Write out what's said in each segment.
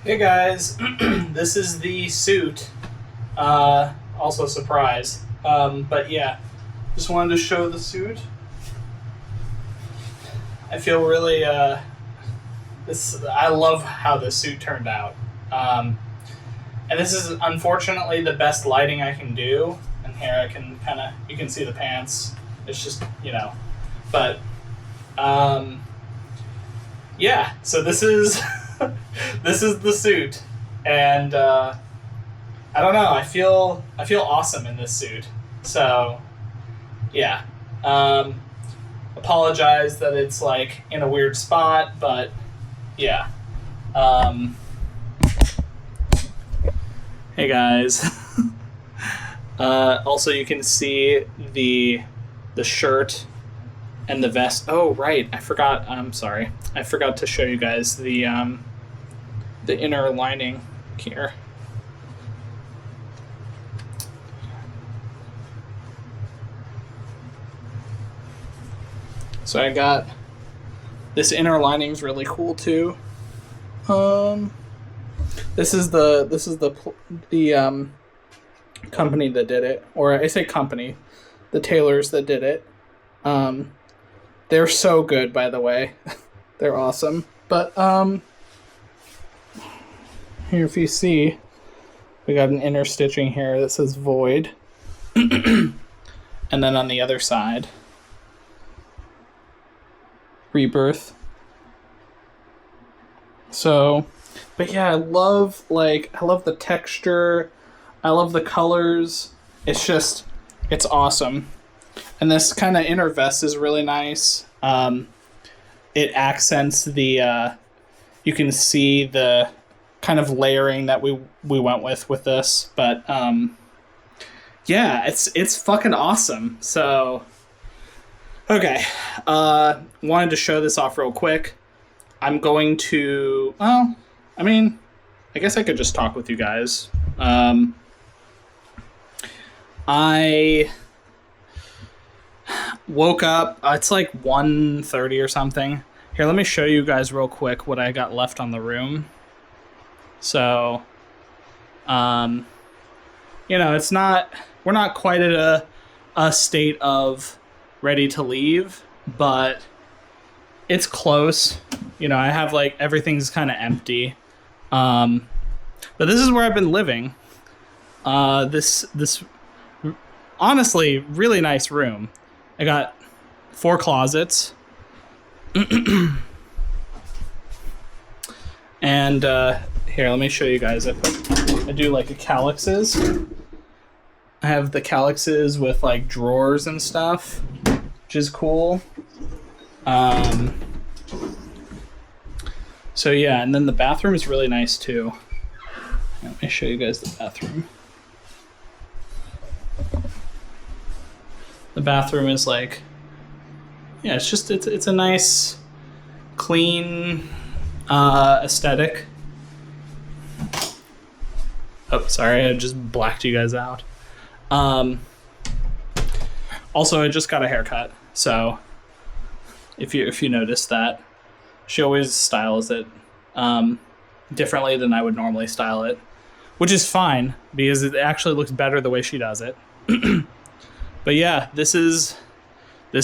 Hey guys, this is the suit. Also surprise. But yeah, just wanted to show the suit. I feel really I love how this suit turned out. And this is unfortunately the best lighting I can do. And here I can you can see the pants. It's just, but yeah, so this is this is the suit, and I don't know. I feel awesome in this suit. So yeah, apologize that it's like in a weird spot, but yeah. Hey guys. Also, you can see the shirt and the vest. Oh right, I forgot. I'm sorry. I forgot to show you guys the inner lining here. So I got this inner lining's really cool too. This is the company that did it, or I say company, the tailors that did it. They're so good, by the way. They're awesome. But here, if you see, we got an inner stitching here that says void. And then on the other side, rebirth. So, but yeah, I love the texture. I love the colors. It's awesome. And this kind of inner vest is really nice. It accents the, you can see the kind of layering that we went with this. But yeah, it's fucking awesome. So, okay. Wanted to show this off real quick. I'm going to, I guess I could just talk with you guys. I woke up, it's like 1:30 or something. Here, let me show you guys real quick what I got left on the room. So, we're not quite at a state of ready to leave, but it's close. I have everything's kind of empty. But this is where I've been living. This honestly really nice room. I got 4 closets. And here, let me show you guys. I do a calyxes. I have the calyxes with drawers and stuff, which is cool. So yeah, and then the bathroom is really nice too. Let me show you guys the bathroom. The bathroom is it's a nice, clean aesthetic. Oh, sorry, I just blacked you guys out. Also, I just got a haircut, so if you noticed that, she always styles it differently than I would normally style it, which is fine because it actually looks better the way she does it. But yeah, this is the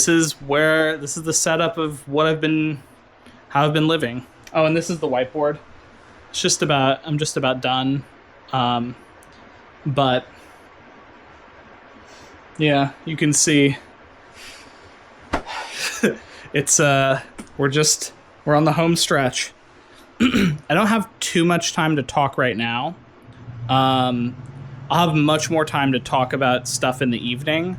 setup of how I've been living. Oh, and this is the whiteboard. I'm just about done. But yeah, you can see it's we're on the home stretch. I don't have too much time to talk right now. I'll have much more time to talk about stuff in the evening.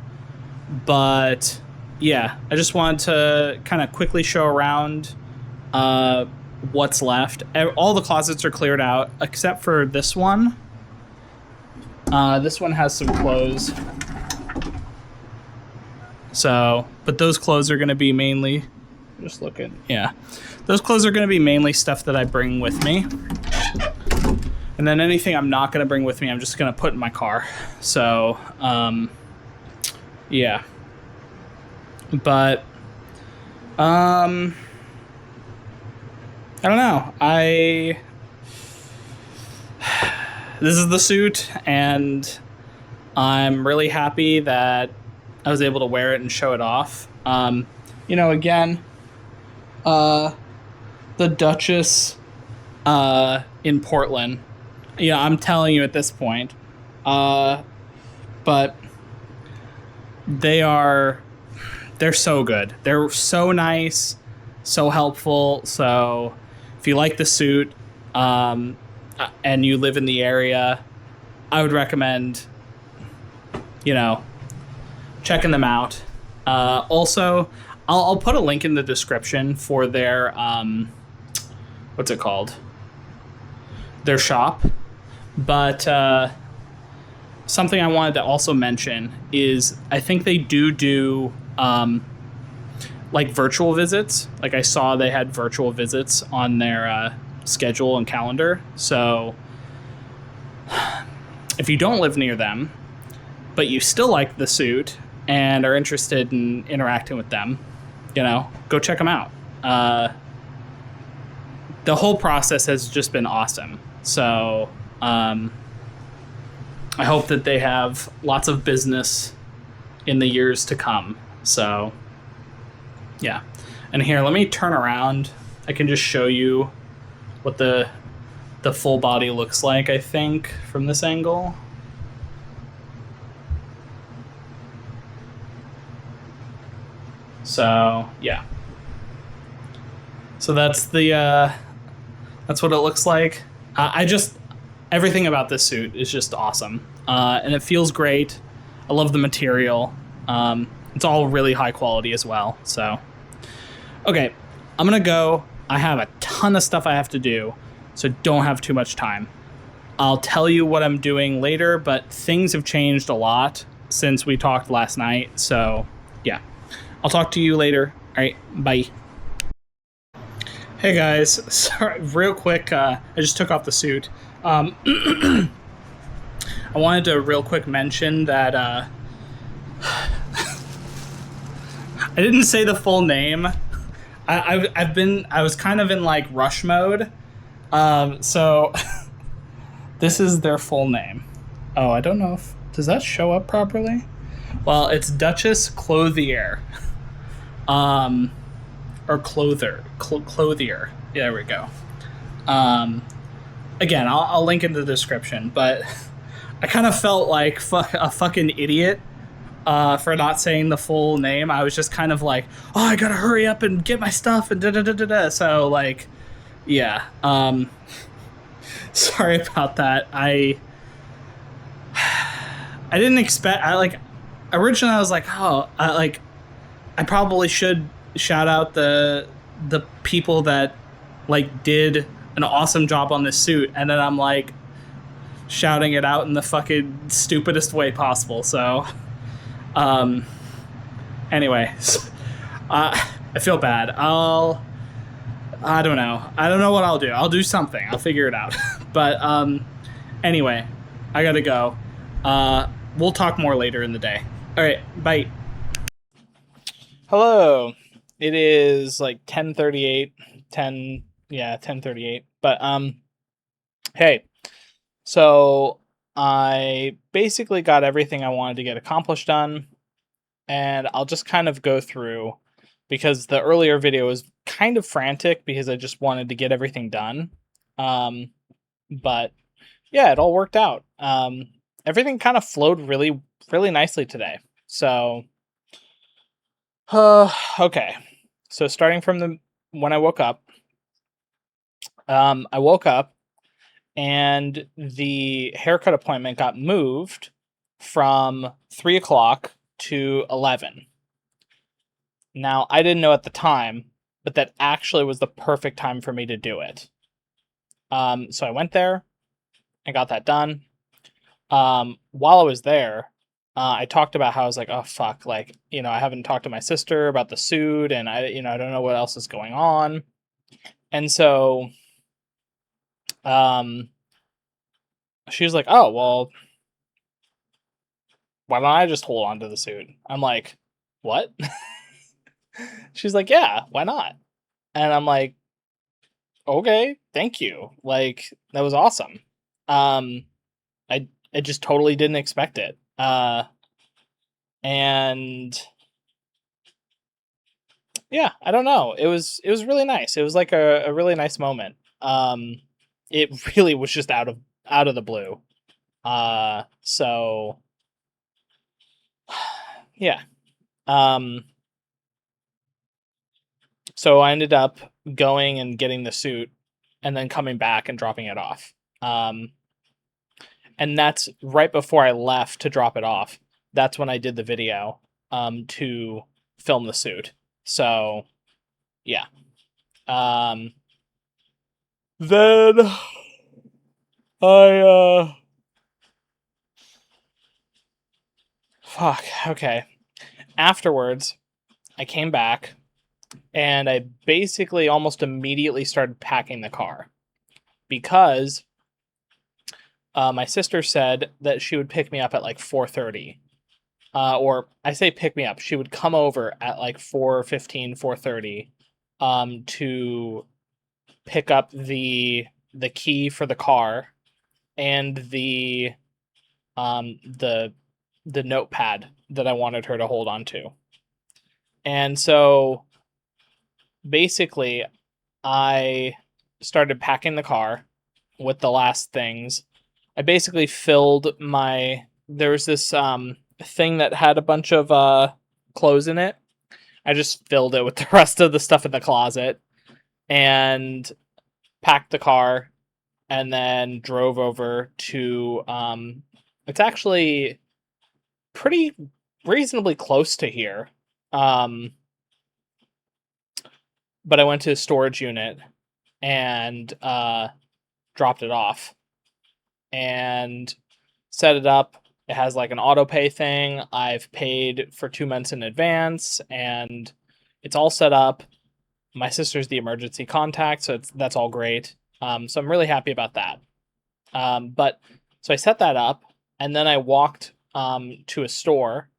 But yeah, I just wanted to kind of quickly show around what's left. All the closets are cleared out except for this one. This one has some clothes. So, but those clothes are going to be mainly, just looking, yeah. Those clothes are going to be mainly stuff that I bring with me. And then anything I'm not going to bring with me, I'm just going to put in my car. So, yeah. But, I don't know. this is the suit, and I'm really happy that I was able to wear it and show it off. Again, uh, the Duchess in Portland. Yeah, I'm telling you at this point. But they're so good. They're so nice, so helpful. So if you like the suit, and you live in the area, I would recommend, checking them out. Also, I'll put a link in the description for their what's it called? Their shop. But something I wanted to also mention is I think they do like virtual visits. Like I saw they had virtual visits on their schedule and calendar. So if you don't live near them, but you still like the suit and are interested in interacting with them, go check them out. The whole process has just been awesome. So I hope that they have lots of business in the years to come. So yeah. And here, let me turn around. I can just show you what the full body looks like, I think, from this angle. So yeah. So that's what it looks like. Everything about this suit is just awesome, and it feels great. I love the material. It's all really high quality as well. So, okay, I'm gonna go. I have a ton of stuff I have to do, so don't have too much time. I'll tell you what I'm doing later, but things have changed a lot since we talked last night. So, yeah, I'll talk to you later. All right, bye. Hey guys, sorry, real quick, I just took off the suit. I wanted to real quick mention that I didn't say the full name. I was kind of in like rush mode. So this is their full name. Oh, I don't know does that show up properly? Well, it's Duchess Clothier. Or Clothier. Yeah, there we go. Again, I'll link in the description, but I kind of felt like a fucking idiot for not saying the full name. I was just kind of like, oh, I gotta hurry up and get my stuff and da-da-da-da-da. So, like, yeah. Sorry about that. I didn't expect... originally I was like, oh, I probably should shout out the people that like did an awesome job on this suit, and then I'm like shouting it out in the fucking stupidest way possible. So anyway, I feel bad. I don't know what I'll do. I'll do something. I'll figure it out. But anyway, I gotta go. We'll talk more later in the day. All right, bye. Hello. It is like 10:38. But hey. So I basically got everything I wanted to get accomplished done, and I'll just kind of go through because the earlier video was kind of frantic because I just wanted to get everything done. But yeah, it all worked out. Everything kind of flowed really, really nicely today. So okay. So starting from when I woke up, and the haircut appointment got moved from 3 o'clock to 11. Now, I didn't know at the time, but that actually was the perfect time for me to do it. So I went there and got that done. While I was there, I talked about how I was like, oh, fuck, like, I haven't talked to my sister about the suit, and I don't know what else is going on. And so, she was like, oh, well, why don't I just hold on to the suit? I'm like, what? She's like, yeah, why not? And I'm like, okay, thank you. Like, that was awesome. I just totally didn't expect it. And yeah, I don't know. It was really nice. It was like a really nice moment. It really was just out of the blue. So yeah. Um, so I ended up going and getting the suit and then coming back and dropping it off. Um, and that's right before I left to drop it off. That's when I did the video to film the suit. So yeah. Um, then I fuck, okay. Afterwards, I came back and I basically almost immediately started packing the car because my sister said that she would pick me up at like 4:30. Or I say pick me up. She would come over at like 4:15, 4:30 to pick up the key for the car and the notepad that I wanted her to hold on to. And so basically I started packing the car with the last things. I basically filled my there was this thing that had a bunch of clothes in it. I just filled it with the rest of the stuff in the closet and packed the car and then drove over to it's actually pretty reasonably close to here. Um but I went to a storage unit and dropped it off and set it up. It has like an auto pay thing. I've paid for 2 months in advance and it's all set up. My sister's the emergency contact, so that's all great. So I'm really happy about that. But so I set that up and then I walked to a store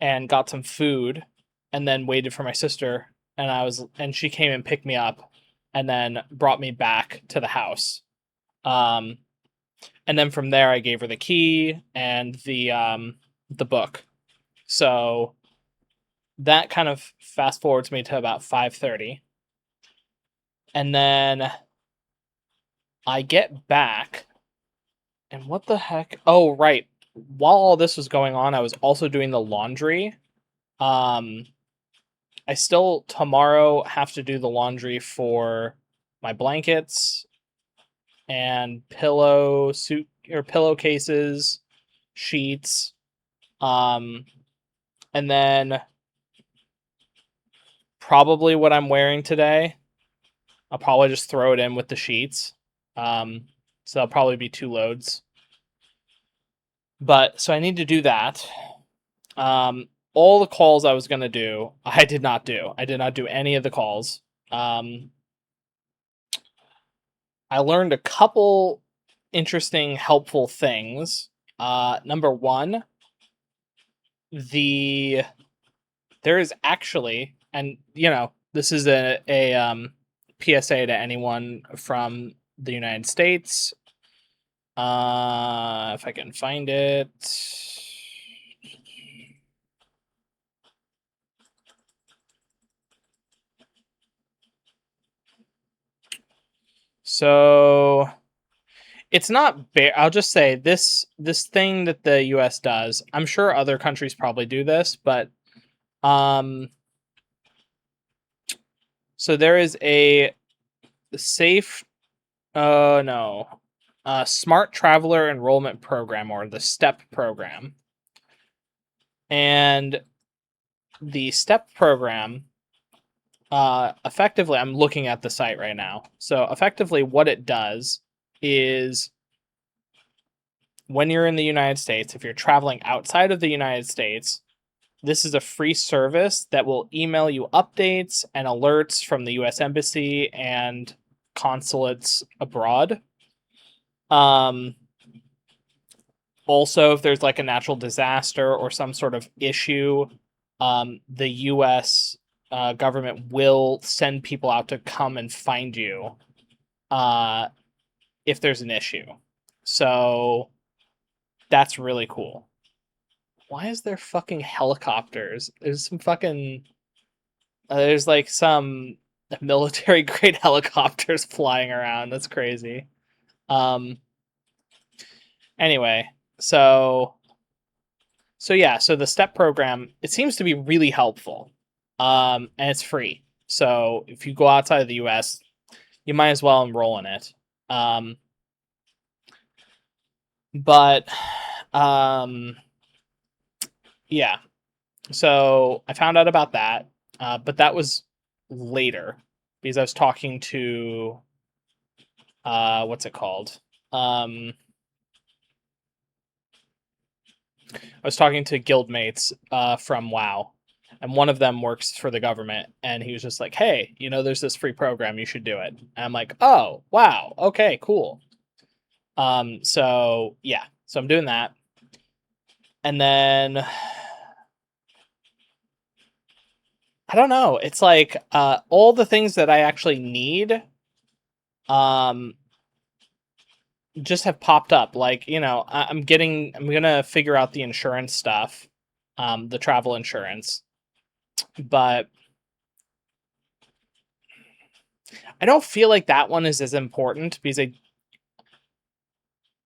and got some food and then waited for my sister and she came and picked me up and then brought me back to the house. Um, and then from there I gave her the key and the book. So that kind of fast forwards me to about 5:30. And then I get back and what the heck? Oh, right. While all this was going on, I was also doing the laundry. Um I still tomorrow have to do the laundry for my blankets and pillowcases, sheets. Um and then probably what I'm wearing today, I'll probably just throw it in with the sheets. So that'll probably be 2 loads. But so I need to do that. All the calls I was gonna do, I did not do. I did not do any of the calls. Um, I learned a couple interesting, helpful things. Number one, there is actually, and this is a PSA to anyone from the United States. If I can find it. So it's not I'll just say this thing that the US does. I'm sure other countries probably do this, but um so there is a safe no. Smart Traveler Enrollment Program, or the STEP program. And the STEP program, effectively, I'm looking at the site right now. So effectively what it does is when you're in the United States, if you're traveling outside of the United States, this is a free service that will email you updates and alerts from the US Embassy and consulates abroad. Also, if there's like a natural disaster or some sort of issue, the US government will send people out to come and find you if there's an issue. So That's really cool. Why is there fucking helicopters? There's some fucking there's like some military grade helicopters flying around. That's crazy. Um anyway, so yeah, so the STEP program, it seems to be really helpful. And it's free. So if you go outside of the US, you might as well enroll in it. Um but um yeah, so I found out about that, but that was later because I was talking to what's it called? Um, I was talking to guildmates from WoW, and one of them works for the government, and he was just like, "Hey, there's this free program, you should do it." And I'm like, "Oh, wow, okay, cool." So yeah, so I'm doing that, and then I don't know. It's like all the things that I actually need um just have popped up. Like, I'm gonna figure out the insurance stuff, the travel insurance, but I don't feel like that one is as important because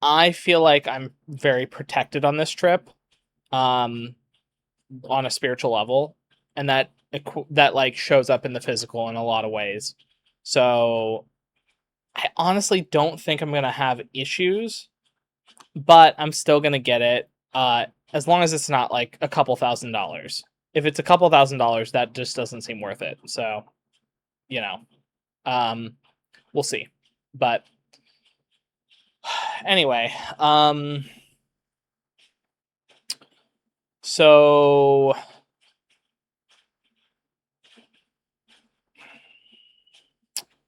I feel like I'm very protected on this trip, um, on a spiritual level, and that like shows up in the physical in a lot of ways. So I honestly don't think I'm gonna have issues, but I'm still gonna get it. As long as it's not like a couple $1,000s. If it's a couple $1,000s, that just doesn't seem worth it. So, you know, um, we'll see. But anyway, so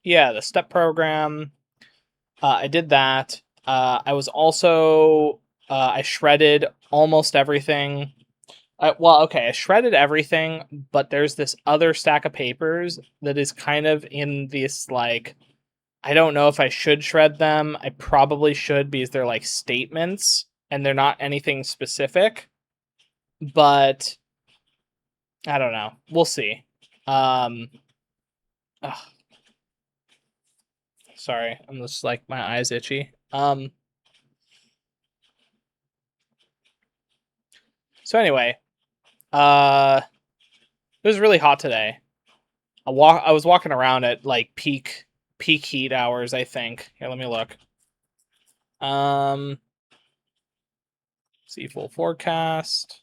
yeah, the step program. I did that. I was also I shredded almost everything. Well, okay, I shredded everything, but there's this other stack of papers that is kind of in this like I don't know if I should shred them. I probably should because they're like statements and they're not anything specific, but I don't know. We'll see. Um ugh, sorry, I'm just like my eyes itchy. So anyway, uh it was really hot today. I was walking around at like peak heat hours, I think. Here, let me look. Um, see full forecast.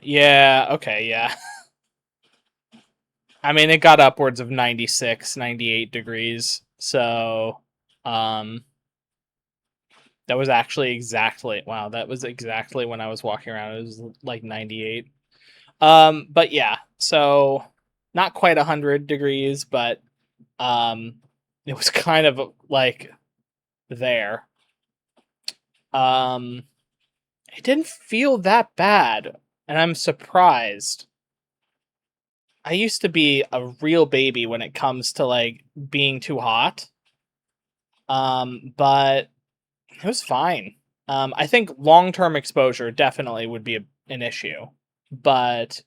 Yeah, okay, yeah. I mean, it got upwards of 96, 98 degrees. So, um, that was actually exactly, wow, that was exactly when I was walking around. It was like 98. But yeah, so not quite 100 degrees, but um, it was kind of like there. Um, it didn't feel that bad, and I'm surprised. I used to be a real baby when it comes to like being too hot. But it was fine. I think long-term exposure definitely would be an issue, but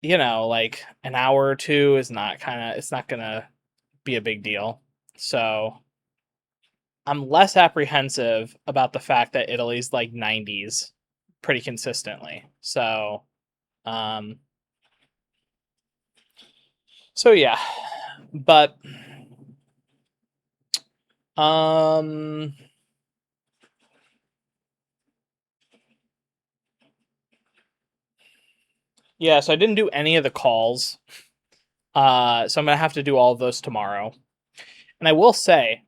like an hour or two is not it's not gonna be a big deal. So I'm less apprehensive about the fact that Italy's like 90s pretty consistently. Um, so yeah, but um, yeah. So I didn't do any of the calls. So I'm gonna have to do all of those tomorrow. And I will say,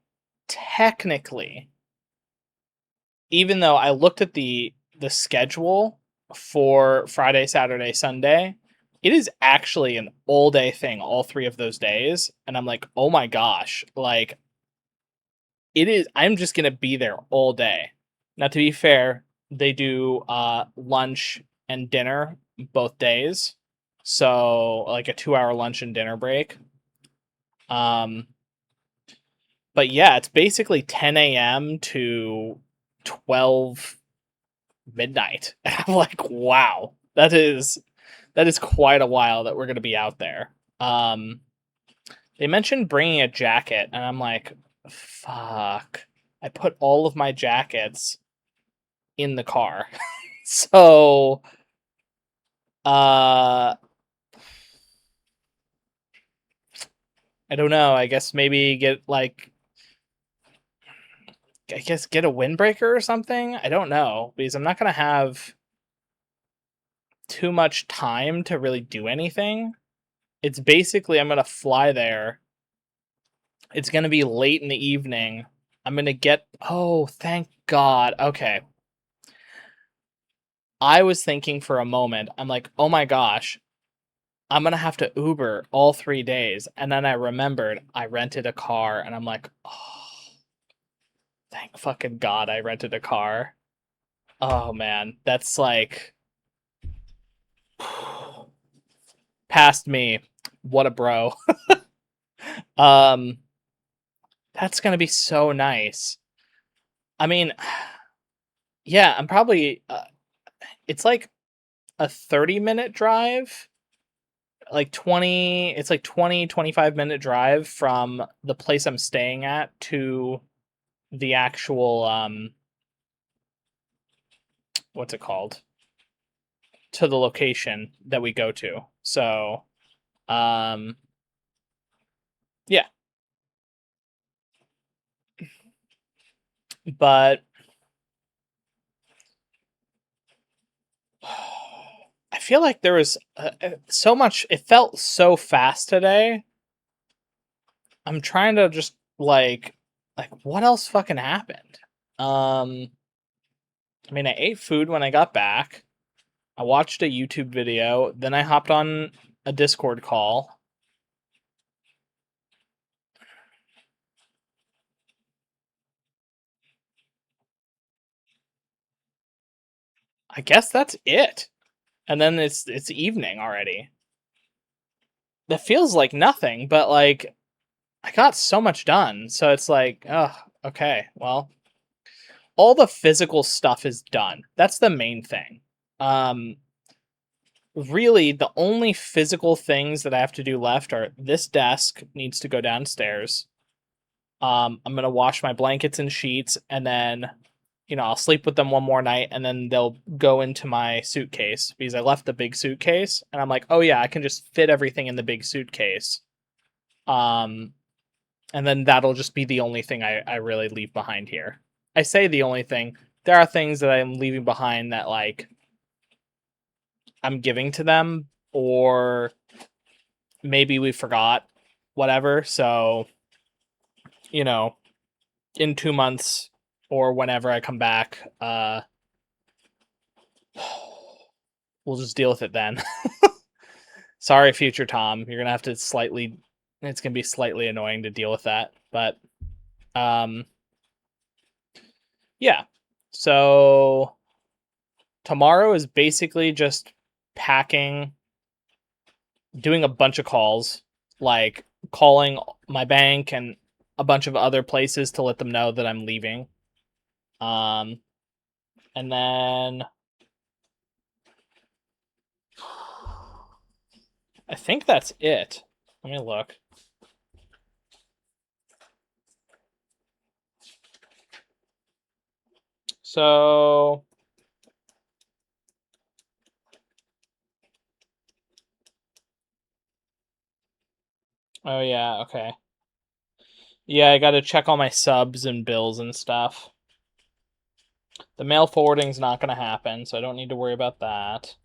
technically, even though I looked at the schedule for Friday, Saturday, Sunday, it is actually an all day thing, all three of those days. And I'm like, oh my gosh, like it is, I'm just gonna be there all day. Now to be fair, they do lunch and dinner both days. So like a 2-hour lunch and dinner break. Um But yeah, it's basically 10 a.m. to 12 midnight. I'm like, wow, that is quite a while that we're gonna be out there. Um, they mentioned bringing a jacket, and I'm like, fuck. I put all of my jackets in the car. So, uh, I don't know. I guess maybe get a windbreaker or something. I don't know because I'm not gonna have too much time to really do anything. It's basically I'm gonna fly there. It's gonna be late in the evening. I'm gonna get. Oh, thank God. Okay. I was thinking for a moment. I'm like, oh my gosh, I'm gonna have to Uber all 3 days, and then I remembered I rented a car, and I'm like, oh, thank fucking God I rented a car. Oh man, that's like past me. What a bro. Um, that's gonna be so nice. I mean, yeah, I'm probably. It's like a 30-minute drive, like 20. It's like 25-minute drive from the place I'm staying at to the actual what's it called? To the location that we go to. So, um, yeah, but I feel like there was so much. It felt so fast today. I'm trying to just like what else fucking happened? Um, I mean, I ate food when I got back. I watched a YouTube video. Then I hopped on a Discord call. I guess that's it. And then it's evening already. That feels like nothing, but like I got so much done. So it's like, oh, okay, well, all the physical stuff is done. That's the main thing. Um, really, the only physical things that I have to do left are this desk needs to go downstairs. I'm gonna wash my blankets and sheets, and then, I'll sleep with them one more night, and then they'll go into my suitcase because I left the big suitcase, and I'm like, oh yeah, I can just fit everything in the big suitcase. Um, and then that'll just be the only thing I really leave behind here. I say the only thing. There are things that I'm leaving behind that like I'm giving to them, or maybe we forgot, whatever. So, you know, in 2 months or whenever I come back, we'll just deal with it then. Sorry, future Tom. You're gonna have to slightly. It's gonna be slightly annoying to deal with that, but um, yeah. So tomorrow is basically just packing, doing a bunch of calls, like calling my bank and a bunch of other places to let them know that I'm leaving. Um, and then I think that's it. Let me look. So, oh yeah, okay. Yeah, I got to check all my subs and bills and stuff. The mail forwarding's not going to happen, so I don't need to worry about that.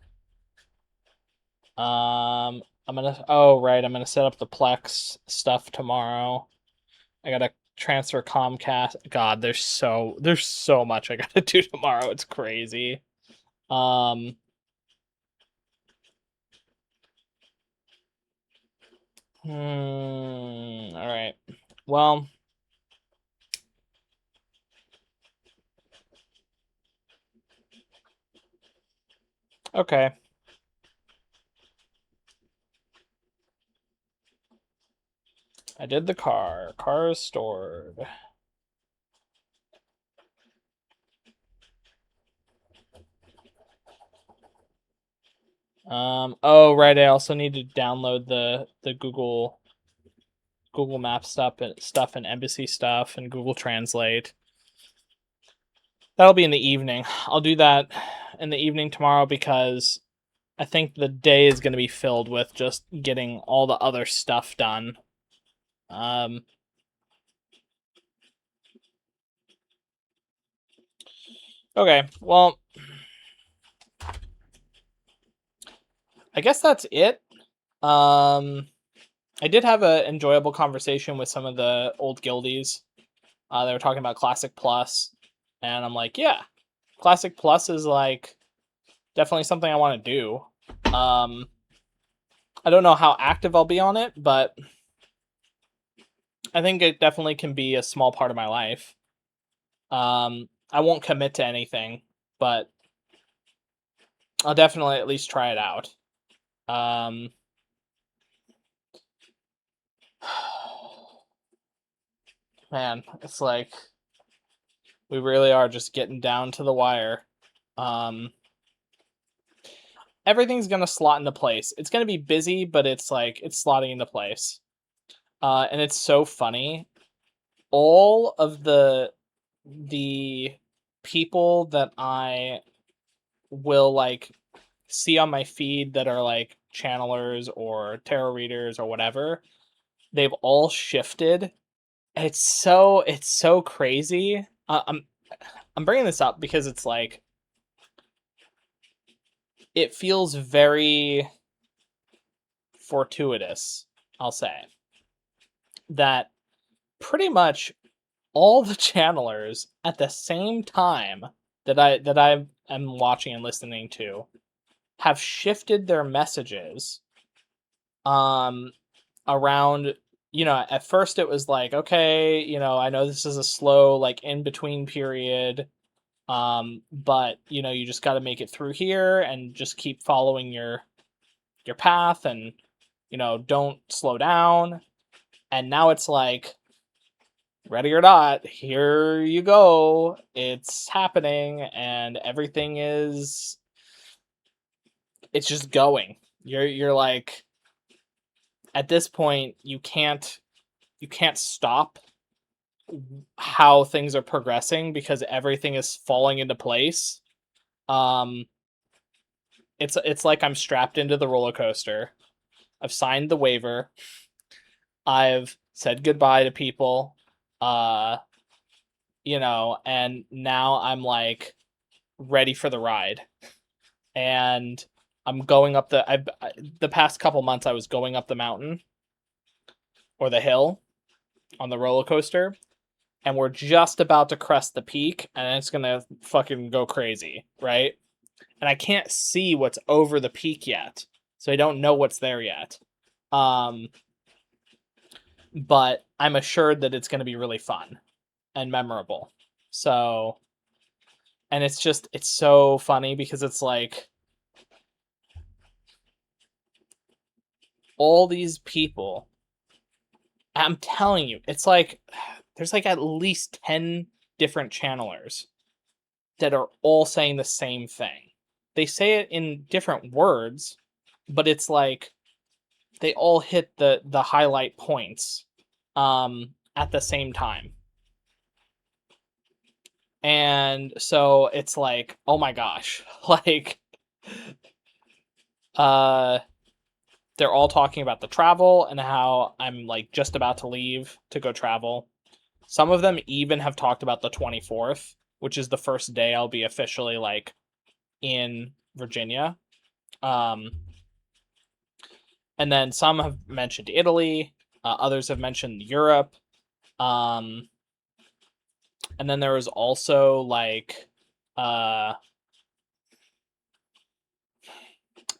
I'm gonna. Oh right, I'm gonna set up the Plex stuff tomorrow. I gotta transfer Comcast. God, there's so much I gotta do tomorrow. It's crazy. Um. All right. Well. Okay. I did the car. Car is stored. Oh right, I also need to download the Google Maps stuff and Embassy stuff and Google Translate. That'll be in the evening. I'll do that in the evening tomorrow because I think the day is going to be filled with just getting all the other stuff done. Okay, well, I guess that's it. I did have an enjoyable conversation with some of the old guildies. They were talking about Classic Plus, and I'm like, yeah, Classic Plus is like definitely something I want to do. I don't know how active I'll be on it, but I think it definitely can be a small part of my life. I won't commit to anything, but I'll definitely at least try it out. Man, it's like we really are just getting down to the wire. Everything's gonna slot into place. It's gonna be busy, but it's like it's slotting into place. And it's so funny. All of the people that I will like see on my feed that are like channelers or tarot readers or whatever, they've all shifted. It's so crazy. I'm bringing this up because it's like it feels very fortuitous, I'll say, that pretty much all the channelers at the same time that I am watching and listening to have shifted their messages around, at first it was like, okay, I know this is a slow like in between period, but you just got to make it through here and just keep following your path and don't slow down. And now it's like, ready or not, here you go, it's happening, and everything it's just going. You're like, at this point you can't stop how things are progressing because everything is falling into place. um it's like I'm strapped into the roller coaster. I've signed the waiver. I've said goodbye to people. uh and now I'm like ready for the ride. And I'm going up the past couple months I was going up the mountain or the hill on the roller coaster, and we're just about to crest the peak and it's gonna fucking go crazy, right? And I can't see what's over the peak yet, so I don't know what's there yet. But I'm assured that it's gonna be really fun and memorable. So, and it's so funny because it's like all these people, I'm telling you, it's like there's like at least 10 different channelers that are all saying the same thing. They say it in different words, but it's like they all hit the highlight points at the same time. And so it's like, oh my gosh, like uh they're all talking about the travel and how I'm like just about to leave to go travel. Some of them even have talked about the 24th, which is the first day I'll be officially like in Virginia. Um, and then some have mentioned Italy. Others have mentioned Europe. And then there was also like,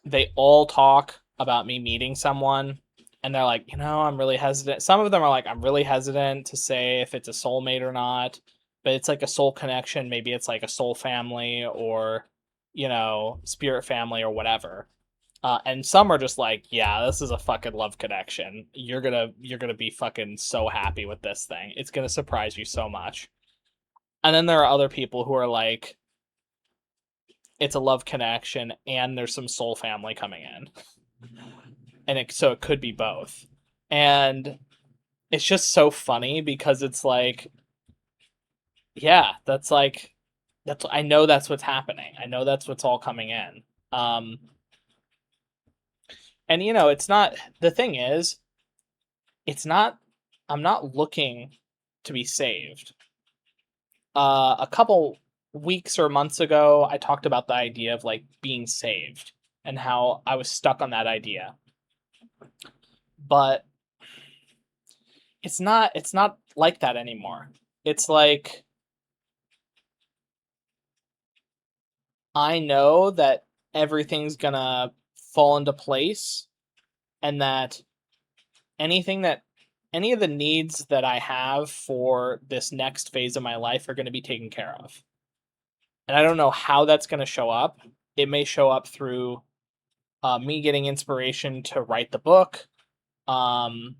they all talk about me meeting someone, and they're like, I'm really hesitant. Some of them are like, I'm really hesitant to say if it's a soulmate or not, but it's like a soul connection. Maybe it's like a soul family or, spirit family or whatever. And some are just like, yeah, this is a fucking love connection. You're gonna be fucking so happy with this thing. It's gonna surprise you so much. And then there are other people who are like, it's a love connection and there's some soul family coming in, and so it could be both. And it's just so funny because it's like, yeah, that's I know that's what's happening. I know that's what's all coming in. Um, and it's not the thing is, it's not. I'm not looking to be saved. A couple weeks or months ago, I talked about the idea of like being saved and how I was stuck on that idea. But it's not like that anymore. It's like I know that everything's gonna fall into place and that anything that any of the needs that I have for this next phase of my life are going to be taken care of. And I don't know how that's going to show up. It may show up through me getting inspiration to write the book. Um,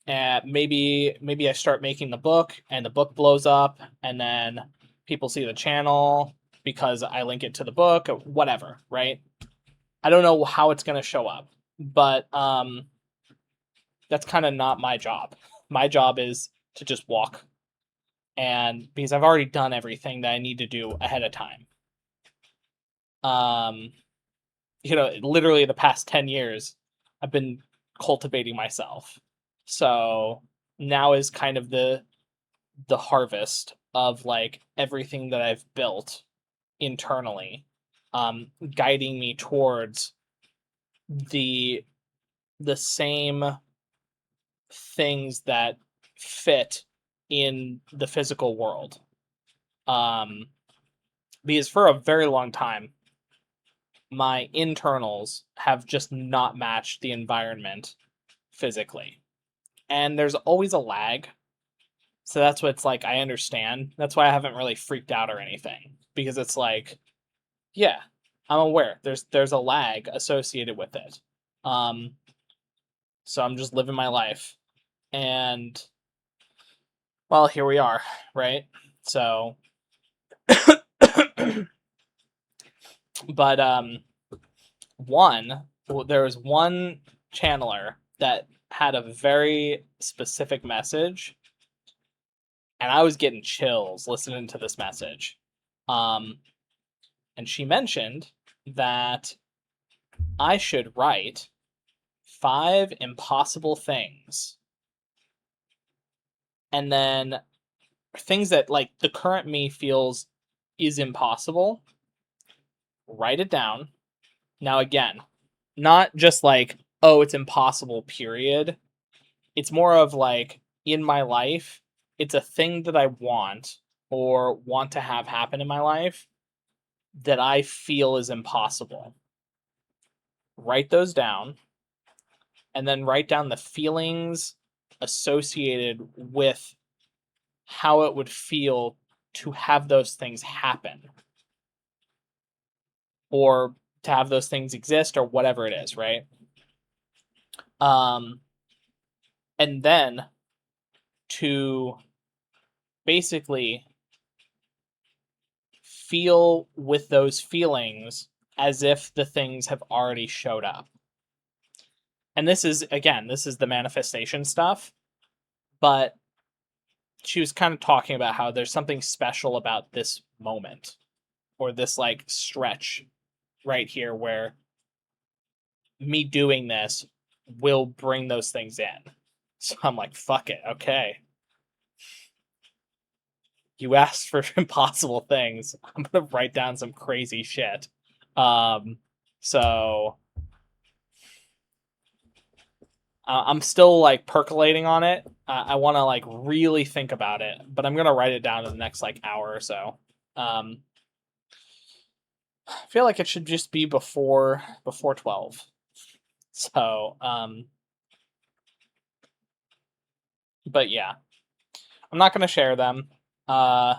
and maybe I start making the book and the book blows up, and then people see the channel because I link it to the book or whatever, right? I don't know how it's going to show up, but that's kind of not my job. My job is to just walk, and because I've already done everything that I need to do ahead of time. Um, literally the past 10 years, I've been cultivating myself. So now is kind of the harvest of like everything that I've built internally, guiding me towards the the same things that fit in the physical world. Um, because for a very long time, my internals have just not matched the environment physically. And there's always a lag. So that's what it's like. I understand. That's why I haven't really freaked out or anything. Because it's like, yeah, I'm aware. There's a lag associated with it. Um, so I'm just living my life. And well, here we are, right? So but there was one channeler that had a very specific message, and I was getting chills listening to this message. Um, and she mentioned that I should write 5 impossible things, and then things that like the current me feels is impossible. Write it down. Now again, not just like, oh, it's impossible, period. It's more of like in my life, it's a thing that I want or want to have happen in my life that I feel is impossible. Write those down and then write down the feelings associated with how it would feel to have those things happen or to have those things exist or whatever it is, right? Um, and then to basically feel with those feelings as if the things have already showed up. And this is, again, this is the manifestation stuff, but she was kind of talking about how there's something special about this moment or this like stretch right here where me doing this will bring those things in. So I'm like, fuck it. Okay. You asked for impossible things. I'm going to write down some crazy shit. Um, so I'm still like percolating on it. I want to like really think about it, but I'm gonna write it down in the next like hour or so. Um, I feel like it should just be before 12. So, but yeah, I'm not gonna share them. Uh,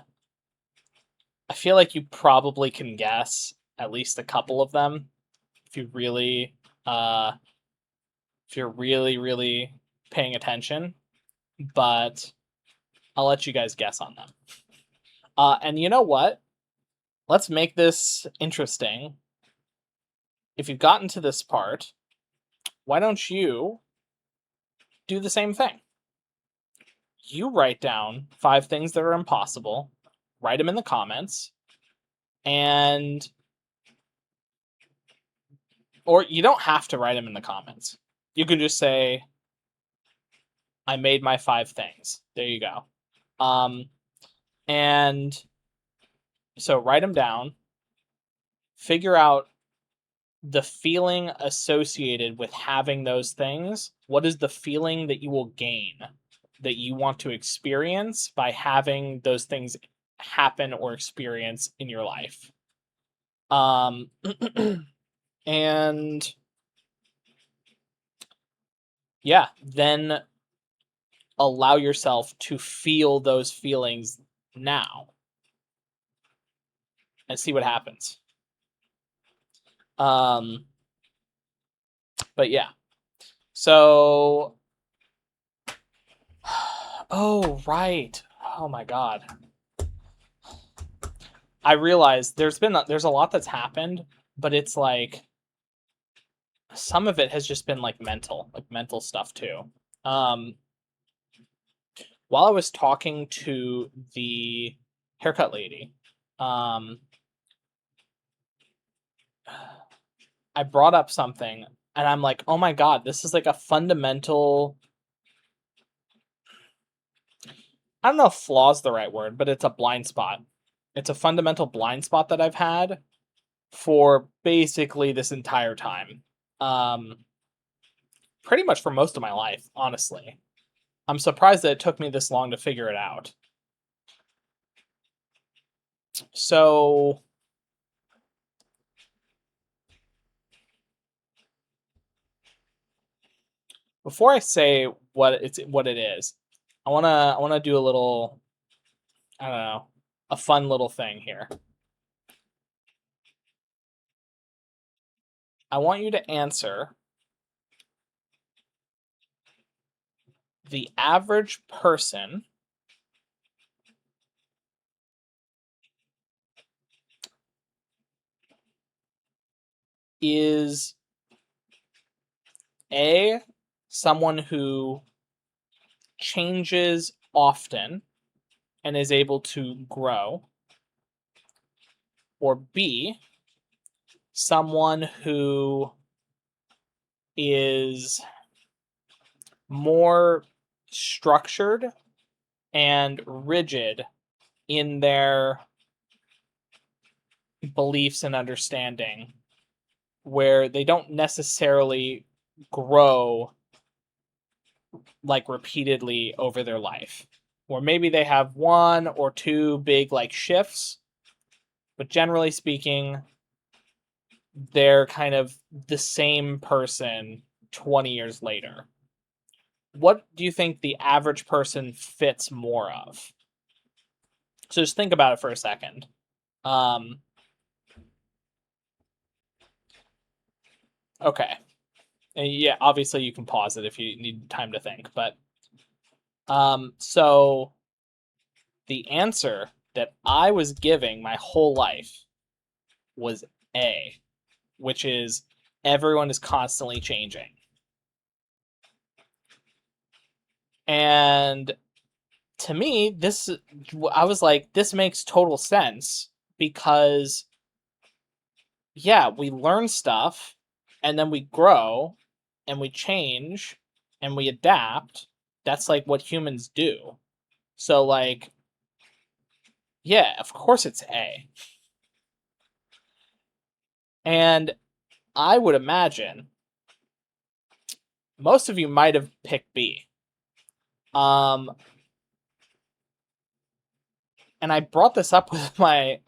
I feel like you probably can guess at least a couple of them if you really if you're really, really paying attention, but I'll let you guys guess on them. And you know what? Let's make this interesting. If you've gotten to this part, why don't you do the same thing? You write down 5 things that are impossible, write them in the comments, and or you don't have to write them in the comments. You can just say, I made my 5 things. There you go. And so write them down, figure out the feeling associated with having those things. What is the feeling that you will gain, that you want to experience by having those things happen or experience in your life? And yeah, then allow yourself to feel those feelings now and see what happens. But yeah. So oh, right. Oh my god. I realized there's a lot that's happened, but it's like some of it has just been like mental stuff too. While I was talking to the haircut lady, I brought up something and I'm like, oh my god, this is like a fundamental, I don't know if flaw is the right word, but it's a blind spot. It's a fundamental blind spot that I've had for basically this entire time. Pretty much for most of my life, honestly. I'm surprised that it took me this long to figure it out. So before I say what it is, I wanna do a little, I don't know, a fun little thing here. I want you to answer the average person is A, someone who changes often and is able to grow, or B, someone who is more structured and rigid in their beliefs and understanding, where they don't necessarily grow like repeatedly over their life. Or maybe they have 1 or 2 big like shifts, but generally speaking, they're kind of the same person 20 years later. What do you think the average person fits more of? So just think about it for a second. Okay. And yeah, obviously you can pause it if you need time to think, but so the answer that I was giving my whole life was A, which is everyone is constantly changing. And to me, I was like, this makes total sense because, yeah, we learn stuff and then we grow and we change and we adapt. That's like what humans do. So, like, yeah, of course it's A. And I would imagine most of you might have picked B. And I brought this up with my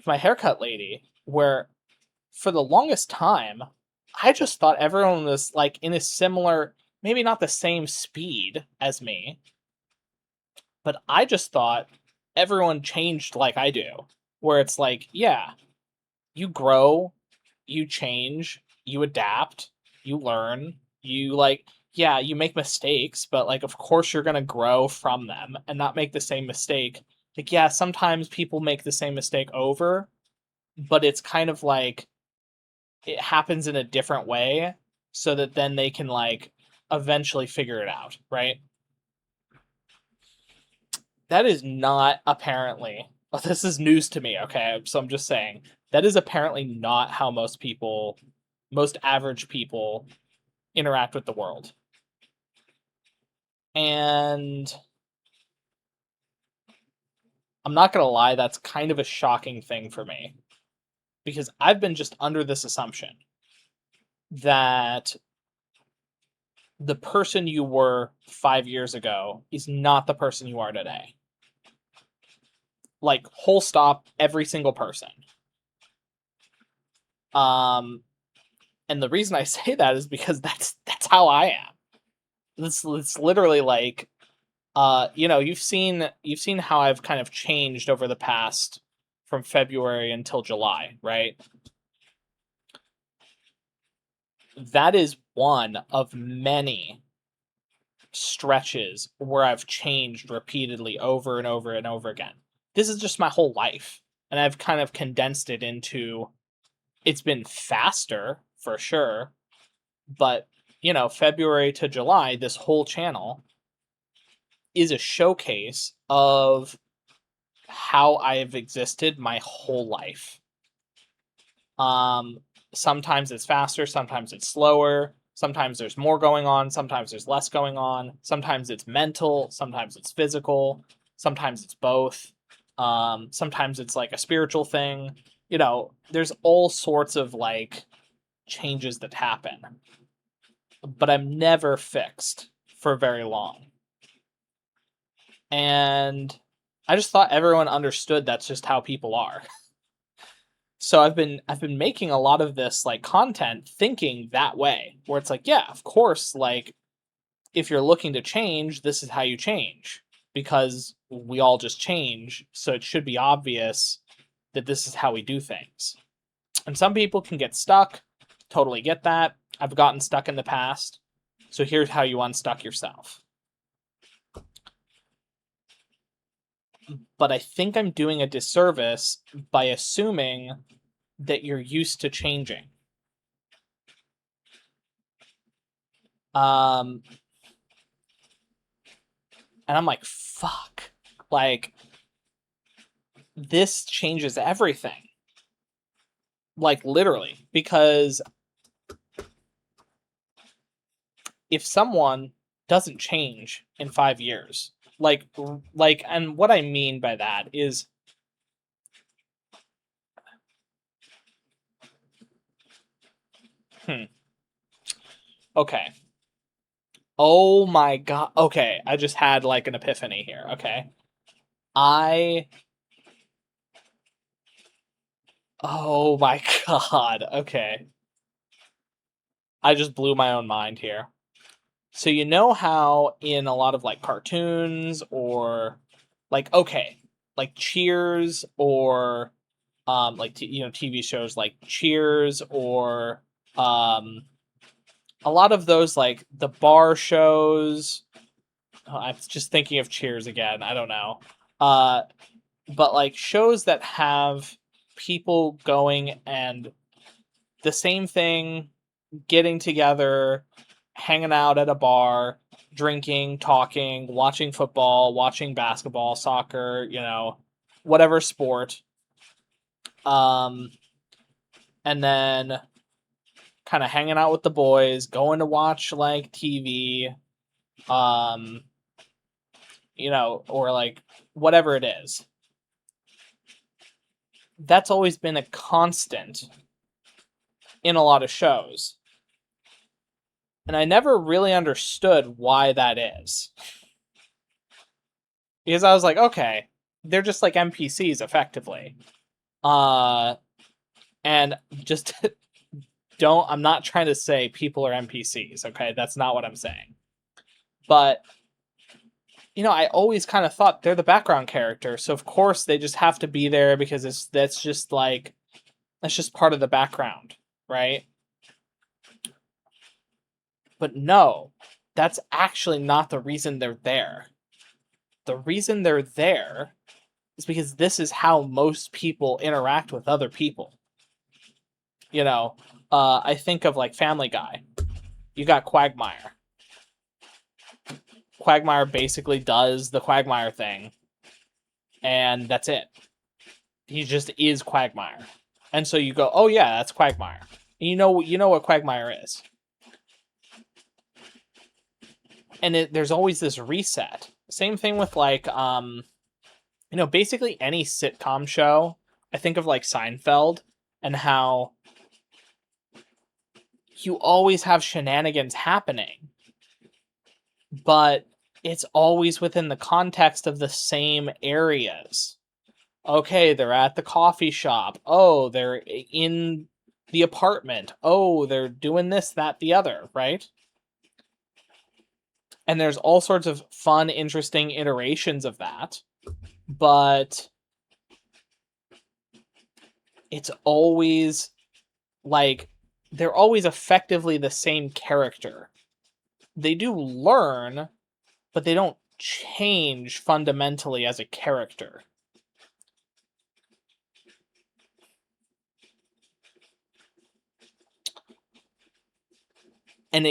haircut lady, where for the longest time, I just thought everyone was like in a similar, maybe not the same speed as me, but I just thought everyone changed like I do, where it's like, yeah, you grow, you change, you adapt, you learn, you like, yeah, you make mistakes, but like, of course, you're going to grow from them and not make the same mistake. Like, yeah, sometimes people make the same mistake over, but it's kind of like it happens in a different way so that then they can like eventually figure it out, right? That is not apparently, well, this is news to me, okay? So I'm just saying, that is apparently not how most people, most average people interact with the world. And I'm not going to lie, that's kind of a shocking thing for me because I've been just under this assumption that the person you were 5 years ago is not the person you are today. Like, whole stop, every single person. Um, and the reason I say that is because that's how I am. It's literally like, you've seen how I've kind of changed over the past from February until July, right? That is one of many stretches where I've changed repeatedly over and over and over again. This is just my whole life. And I've kind of condensed it into it's been faster for sure, but February to July, this whole channel is a showcase of how I have existed my whole life. Um, Sometimes it's faster, sometimes it's slower, sometimes there's more going on, sometimes there's less going on, sometimes it's mental, sometimes it's physical, sometimes it's both. Sometimes it's like a spiritual thing. There's all sorts of like changes that happen, but I'm never fixed for very long. And I just thought everyone understood that's just how people are. So I've been making a lot of this like content thinking that way, where it's like, yeah, of course, like if you're looking to change, this is how you change because we all just change, so it should be obvious that this is how we do things. And some people can get stuck, totally get that. I've gotten stuck in the past. So here's how you unstuck yourself. But I think I'm doing a disservice by assuming that you're used to changing. And I'm like, fuck. Like, this changes everything. Like, literally. Because if someone doesn't change in 5 years, and what I mean by that is, okay. Oh my god. Okay, I just had like an epiphany here. Okay. I Oh my god. Okay. I just blew my own mind here. So you know how in a lot of like cartoons or like okay, like Cheers or TV shows like Cheers or um a lot of those like the bar shows. Oh, I'm just thinking of Cheers again. I don't know. Uh but like shows that have people going and the same thing, getting together, hanging out at a bar, drinking, talking, watching football, watching basketball, soccer, whatever sport. Um, and then kind of hanging out with the boys, going to watch like TV, um, or like whatever it is. That's always been a constant in a lot of shows. And I never really understood why that is. Because I was like, okay, they're just like NPCs effectively. And just I'm not trying to say people are NPCs, okay? That's not what I'm saying. But I always kind of thought they're the background character, so of course they just have to be there because that's just part of the background, right? But no, that's actually not the reason they're there. The reason they're there is because this is how most people interact with other people. You know, I think of like Family Guy. You got Quagmire. Quagmire basically does the Quagmire thing, and that's it. He just is Quagmire. And so you go, oh yeah, that's Quagmire. And you know what Quagmire is. And there's always this reset. Same thing with like basically any sitcom show. I think of like Seinfeld and how you always have shenanigans happening, but it's always within the context of the same areas. Okay, they're at the coffee shop. Oh, they're in the apartment. Oh, they're doing this, that, the other, right? And there's all sorts of fun, interesting iterations of that. But it's always like they're always effectively the same character. They do learn, but they don't change fundamentally as a character. And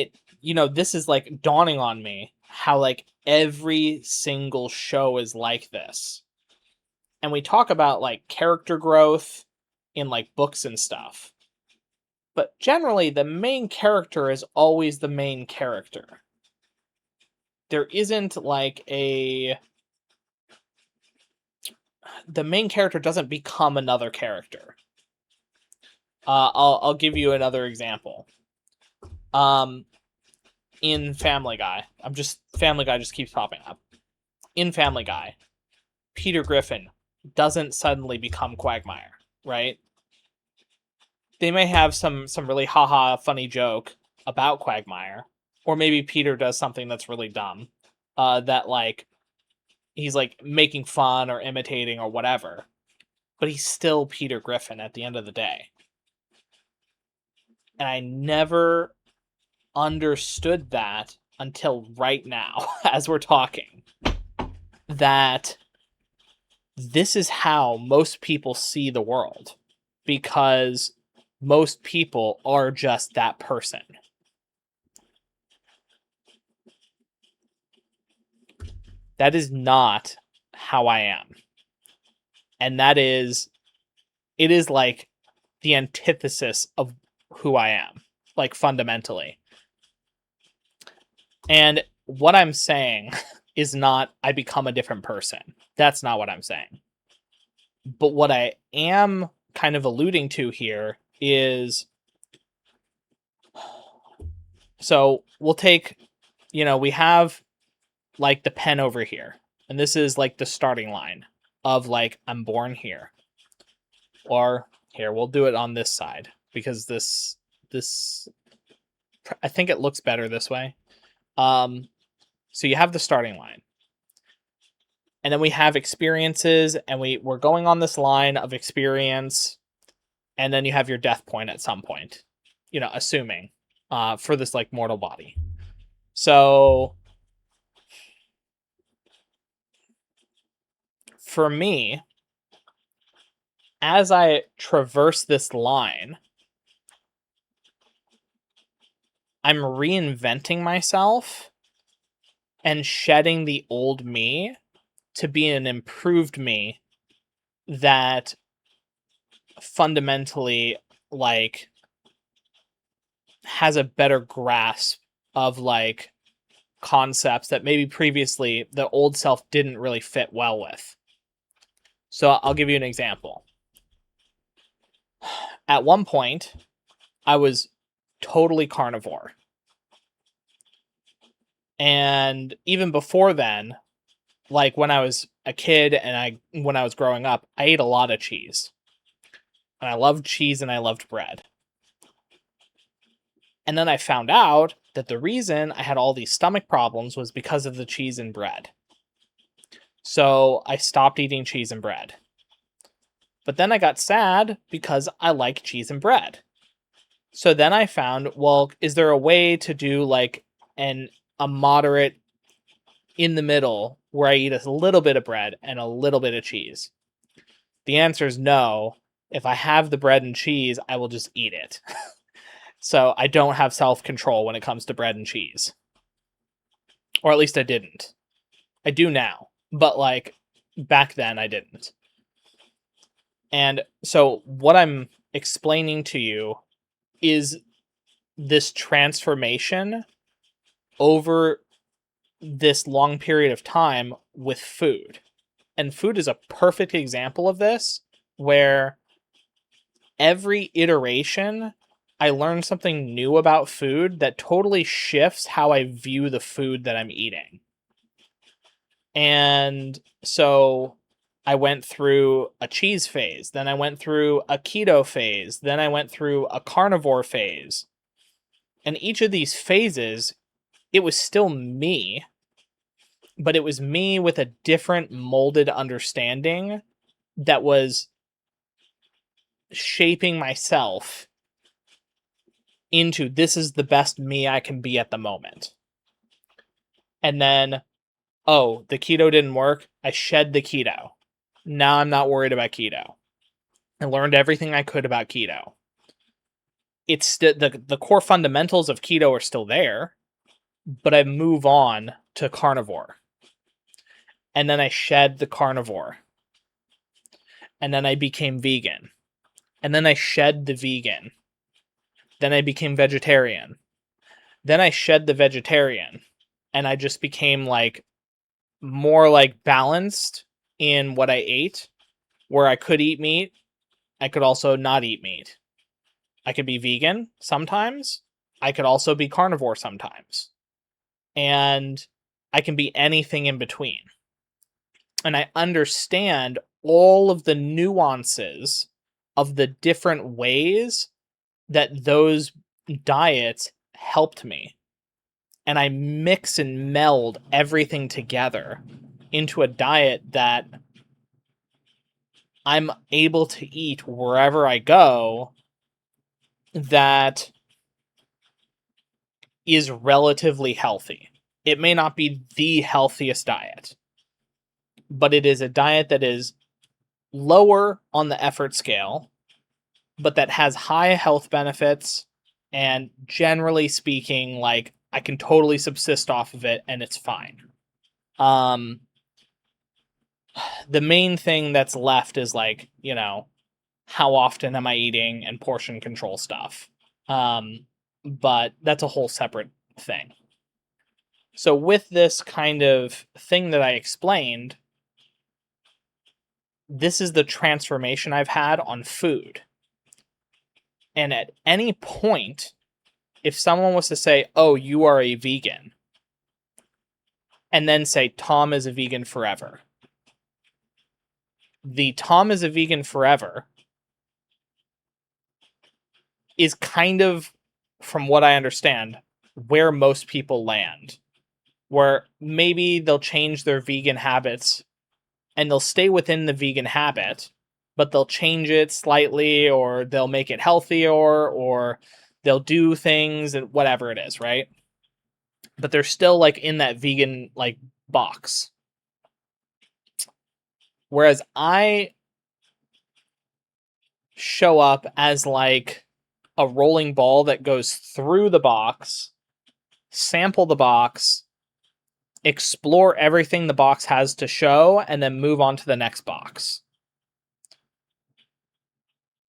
this is like dawning on me how like every single show is like this. And we talk about like character growth in like books and stuff. But generally the main character is always the main character. There isn't like the main character doesn't become another character. I'll give you another example. In Family Guy, Family Guy just keeps popping up. In Family Guy, Peter Griffin doesn't suddenly become Quagmire, right? They may have some really haha funny joke about Quagmire, or maybe Peter does something that's really dumb, that like he's like making fun or imitating or whatever, but he's still Peter Griffin at the end of the day. And I never understood that until right now, as we're talking, that this is how most people see the world, because most people are just that person. That is not how I am. And it is like the antithesis of who I am, like fundamentally. And what I'm saying is not I become a different person. That's not what I'm saying. But what I am kind of alluding to here is, so we'll take, we have like the pen over here, and this is like the starting line of like, I'm born here. Or here, we'll do it on this side because this, I think it looks better this way. So you have the starting line. And then we have experiences, and we're going on this line of experience, and then you have your death point at some point, assuming, for this like mortal body. So for me, as I traverse this line, I'm reinventing myself and shedding the old me to be an improved me that fundamentally like has a better grasp of like concepts that maybe previously the old self didn't really fit well with. So I'll give you an example. At one point, I was totally carnivore. And even before then, like when I was a kid and when I was growing up, I ate a lot of cheese. And I loved cheese and I loved bread. And then I found out that the reason I had all these stomach problems was because of the cheese and bread. So I stopped eating cheese and bread. But then I got sad because I like cheese and bread. So then I found, well, is there a way to do like a moderate in the middle where I eat a little bit of bread and a little bit of cheese? The answer is no. If I have the bread and cheese, I will just eat it. So I don't have self-control when it comes to bread and cheese. Or at least I didn't. I do now, but like back then I didn't. And so what I'm explaining to you is this transformation over this long period of time with food. And food is a perfect example of this, where every iteration I learn something new about food that totally shifts how I view the food that I'm eating. And so I went through a cheese phase, then I went through a keto phase, then I went through a carnivore phase. And each of these phases, it was still me, but it was me with a different molded understanding that was shaping myself into this is the best me I can be at the moment. And then, oh, the keto didn't work. I shed the keto. Now I'm not worried about keto. I learned everything I could about keto. It's the core fundamentals of keto are still there, but I move on to carnivore. And then I shed the carnivore. And then I became vegan. And then I shed the vegan. Then I became vegetarian. Then I shed the vegetarian. And I just became like more like balanced in what I ate, where I could eat meat. I could also not eat meat. I could be vegan sometimes. I could also be carnivore sometimes. And I can be anything in between. And I understand all of the nuances of the different ways that those diets helped me. And I mix and meld everything together into a diet that I'm able to eat wherever I go that is relatively healthy. It may not be the healthiest diet, but it is a diet that is lower on the effort scale, but that has high health benefits, and generally speaking, like I can totally subsist off of it and it's fine. The main thing that's left is like, how often am I eating and portion control stuff. But that's a whole separate thing. So with this kind of thing that I explained, this is the transformation I've had on food. And at any point, if someone was to say, oh, you are a vegan, and then say, Tom is a vegan forever, the Tom is a vegan forever is kind of, from what I understand, where most people land. Where maybe they'll change their vegan habits and they'll stay within the vegan habit, but they'll change it slightly, or they'll make it healthier, or they'll do things and whatever it is, right? But they're still like in that vegan like box. Whereas I show up as like a rolling ball that goes through the box, sample the box, explore everything the box has to show, and then move on to the next box.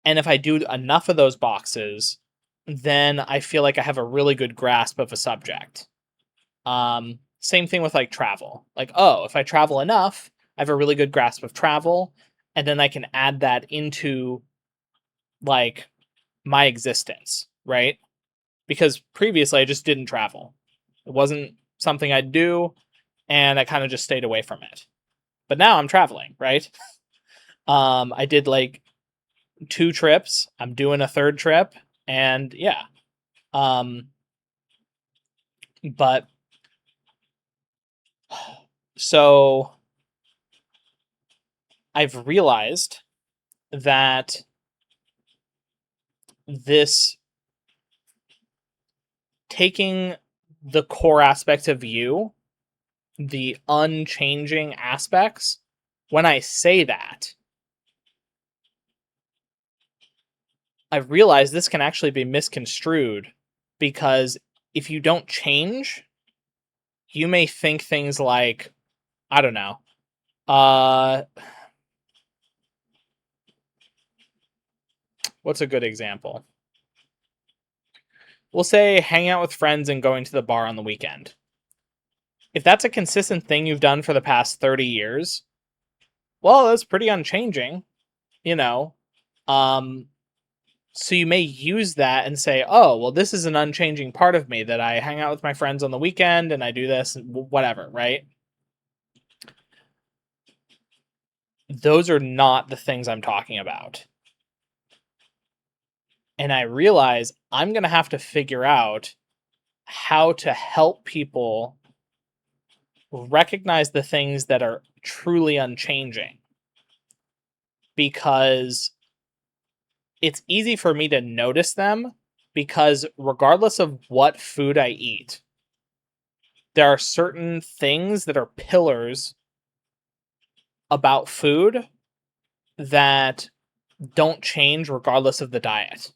And if I do enough of those boxes, then I feel like I have a really good grasp of a subject. Same thing with like travel. Like, oh, if I travel enough, I have a really good grasp of travel, and then I can add that into like my existence, right? Because previously I just didn't travel. It wasn't something I'd do, and I kind of just stayed away from it. But now I'm traveling, right? I did like 2 trips. I'm doing a 3rd trip, and yeah. But so I've realized that this taking the core aspects of you, the unchanging aspects, when I say that, I realize this can actually be misconstrued, because if you don't change, you may think things like, I don't know, what's a good example? We'll say hang out with friends and going to the bar on the weekend. If that's a consistent thing you've done for the past 30 years, well, that's pretty unchanging, you know. Um, so you may use that and say, oh, well, this is an unchanging part of me, that I hang out with my friends on the weekend and I do this, whatever, right? Those are not the things I'm talking about. And I realize I'm going to have to figure out how to help people recognize the things that are truly unchanging, because it's easy for me to notice them, because regardless of what food I eat, there are certain things that are pillars about food that don't change regardless of the diet.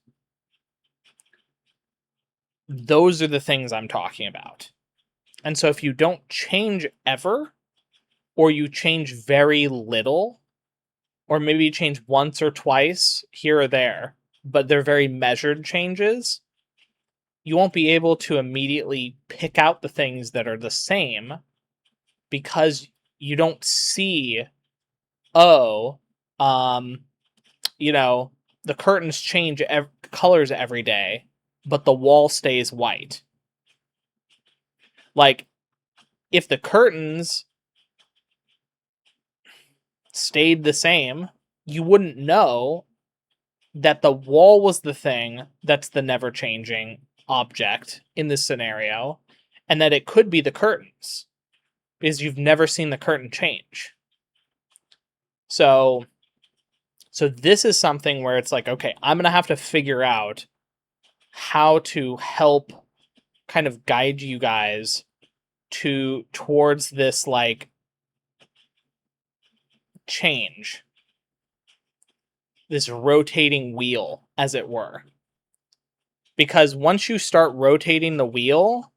Those are the things I'm talking about. And so if you don't change ever, or you change very little, or maybe you change once or twice here or there, but they're very measured changes, you won't be able to immediately pick out the things that are the same, because you don't see, oh, you know, the curtains change colors every day, but the wall stays white. Like, if the curtains stayed the same, you wouldn't know that the wall was the thing that's the never changing object in this scenario, and that it could be the curtains, because you've never seen the curtain change. So this is something where it's like, okay, I'm going to have to figure out how to help kind of guide you guys towards this, like, change, this rotating wheel, as it were. Because once you start rotating the wheel,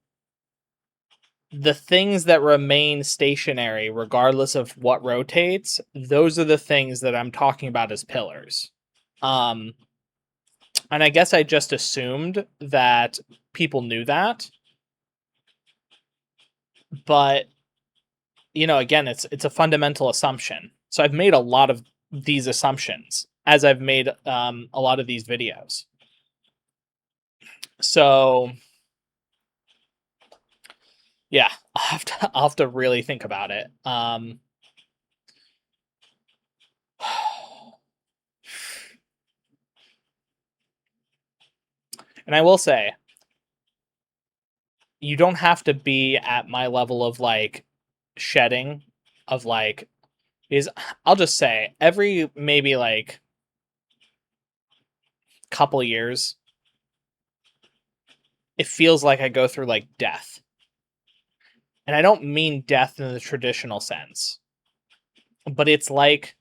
the things that remain stationary, regardless of what rotates, those are the things that I'm talking about as pillars. And I guess I just assumed that people knew that. But, again, it's a fundamental assumption. So I've made a lot of these assumptions as I've made a lot of these videos. So yeah, I'll have to really think about it. And I will say, you don't have to be at my level of, like, shedding, of, like, is, I'll just say, every maybe, like, couple years, it feels like I go through, like, death. And I don't mean death in the traditional sense, but it's like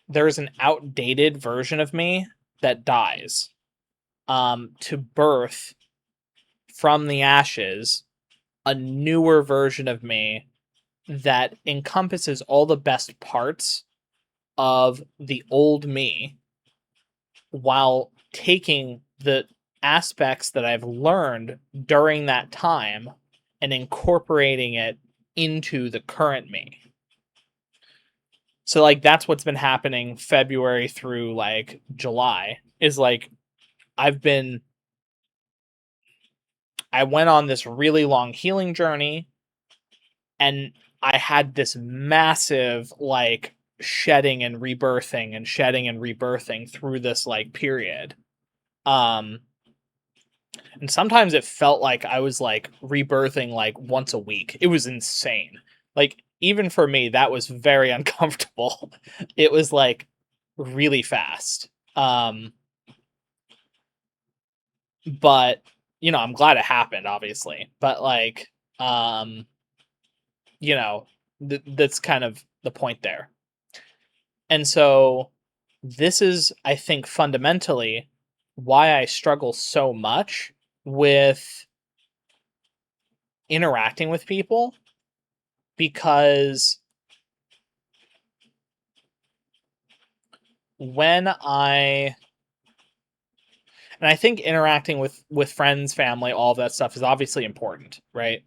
there's an outdated version of me that dies, to birth from the ashes a newer version of me that encompasses all the best parts of the old me, while taking the aspects that I've learned during that time and incorporating it into the current me. So, like, that's what's been happening February through, like, July, is, like, I went on this really long healing journey, and I had this massive, like, shedding and rebirthing through this, like, period. And sometimes it felt like I was, like, rebirthing, like, once a week. It was insane. Like, even for me, that was very uncomfortable. It was, like, really fast. But I'm glad it happened, obviously, but like, um, that's kind of the point there. And so this is, I think, fundamentally why I struggle so much with interacting with people, because when I and I think interacting with friends, family, all of that stuff is obviously important, right?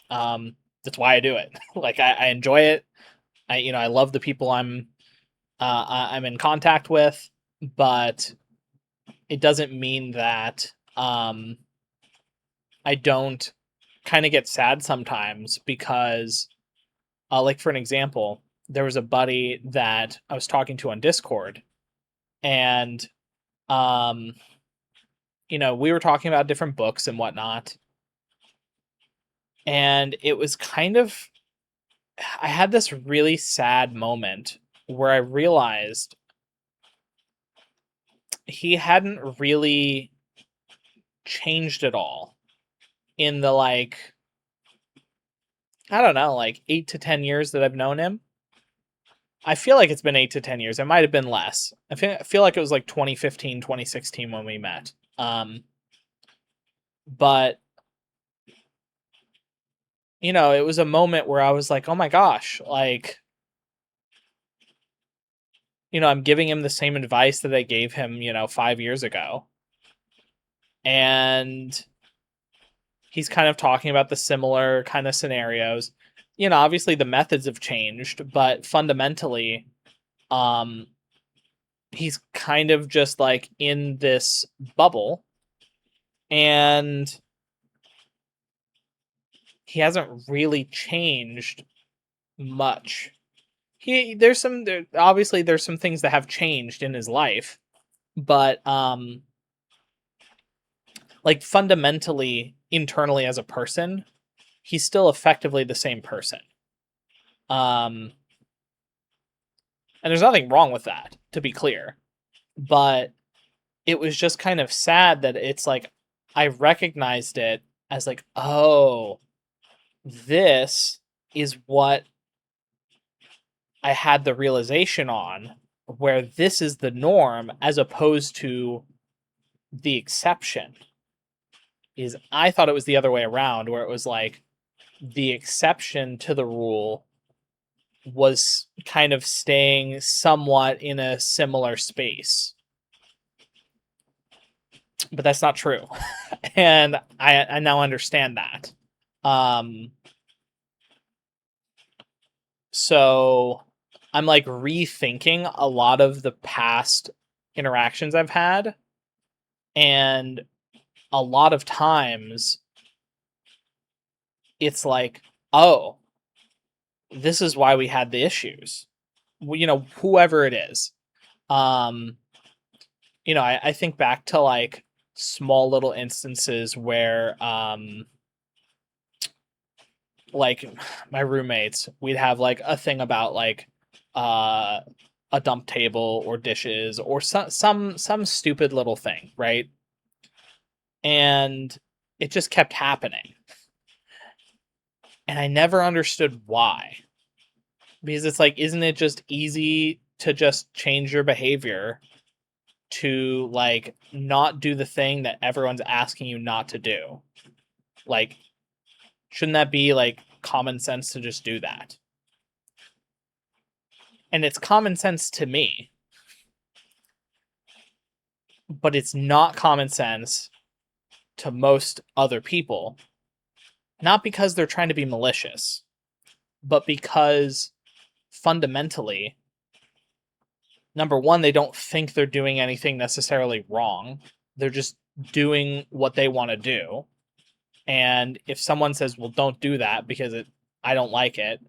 That's why I do it. Like I enjoy it. I love the people I'm in contact with, but it doesn't mean that I don't kind of get sad sometimes because, like for an example, there was a buddy that I was talking to on Discord, and um, we were talking about different books and whatnot, and it was kind of I had this really sad moment where I realized he hadn't really changed at all in the like I don't know, like 8 to 10 years that I've known him. I feel like it's been 8 to 10 years. It might have been less. I feel like it was like 2015, 2016 when we met. But it was a moment where I was like, "Oh my gosh, like, I'm giving him the same advice that I gave him, 5 years ago." And he's kind of talking about the similar kind of scenarios. Obviously the methods have changed, but fundamentally, um, he's kind of just like in this bubble, and he hasn't really changed much. Obviously there's some things that have changed in his life, but like fundamentally internally as a person, he's still effectively the same person. Um and there's nothing wrong with that, to be clear. But it was just kind of sad that it's like I recognized it as like, oh, this is what I had the realization on, where this is the norm as opposed to the exception. Is I thought it was the other way around, where it was like the exception to the rule was kind of staying somewhat in a similar space. But that's not true. And I now understand that. So I'm like rethinking a lot of the past interactions I've had, and a lot of times it's like, oh, this is why we had the issues. Whoever it is. Um, I think back to like small little instances where like my roommates, we'd have like a thing about like uh a dump table or dishes or some stupid little thing, right? And it just kept happening. And I never understood why. Because it's like, isn't it just easy to just change your behavior to like not do the thing that everyone's asking you not to do? Like, shouldn't that be like common sense to just do that? And it's common sense to me, but it's not common sense to most other people. Not because they're trying to be malicious, but because fundamentally, number one, they don't think they're doing anything necessarily wrong. They're just doing what they want to do. And if someone says, well, don't do that because I don't like it,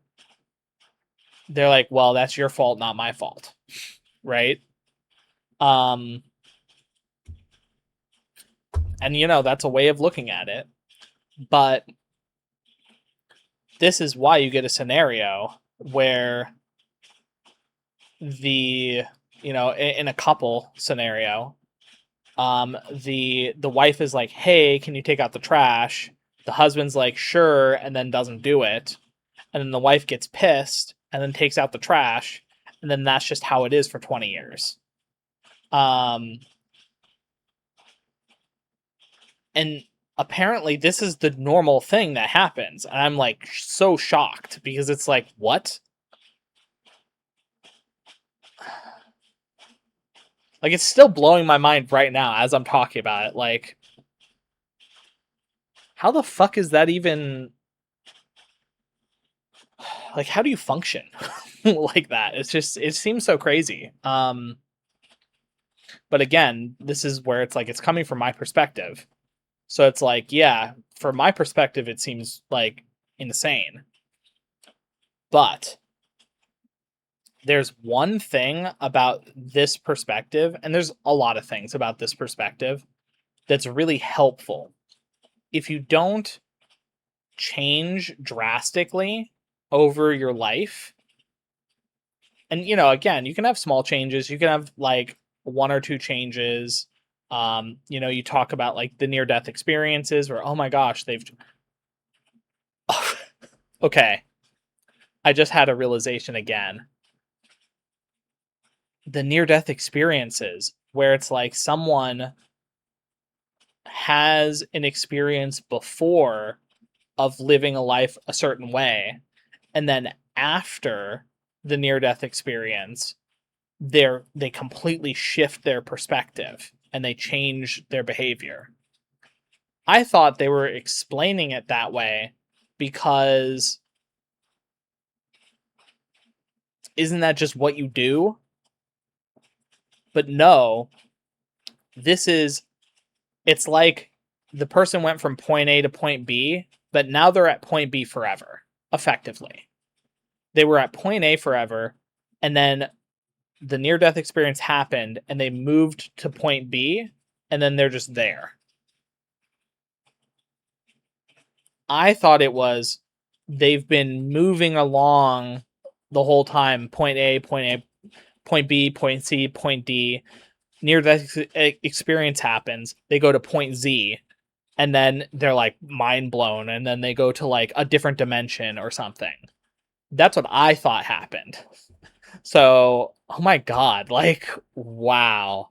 they're like, well, that's your fault, not my fault. Right? And that's a way of looking at it. But this is why you get a scenario where in a couple scenario, The wife is like, hey, can you take out the trash? The husband's like, sure, and then doesn't do it. And then the wife gets pissed and then takes out the trash, and then that's just how it is for 20 years. And apparently this is the normal thing that happens, and I'm like so shocked because it's like, what? Like, it's still blowing my mind right now as I'm talking about it. Like, how the fuck is that even, like, how do you function like that? It's just, it seems so crazy. But again, this is where it's like, it's coming from my perspective. So it's like, yeah, from my perspective, it seems like insane. But there's one thing about this perspective, and there's a lot of things about this perspective that's really helpful. If you don't change drastically over your life, and you know, again, you can have small changes, you can have like one or two changes. You know, you talk about like the near death experiences where, oh my gosh, they've okay. I just had a realization again. The near death experiences where it's like someone has an experience before of living a life a certain way, and then after the near death experience, they completely shift their perspective and they change their behavior. I thought they were explaining it that way because isn't that just what you do? But no, it's like the person went from point A to point B, but now they're at point B forever, effectively. They were at point A forever, and then the near-death experience happened, and they moved to point B, and then they're just there. I thought it was they've been moving along the whole time, point A, point B, point C, point D. Near-death experience happens, they go to point Z, and then they're like mind blown, and then they go to like a different dimension or something. That's what I thought happened. So, oh my god, like, wow.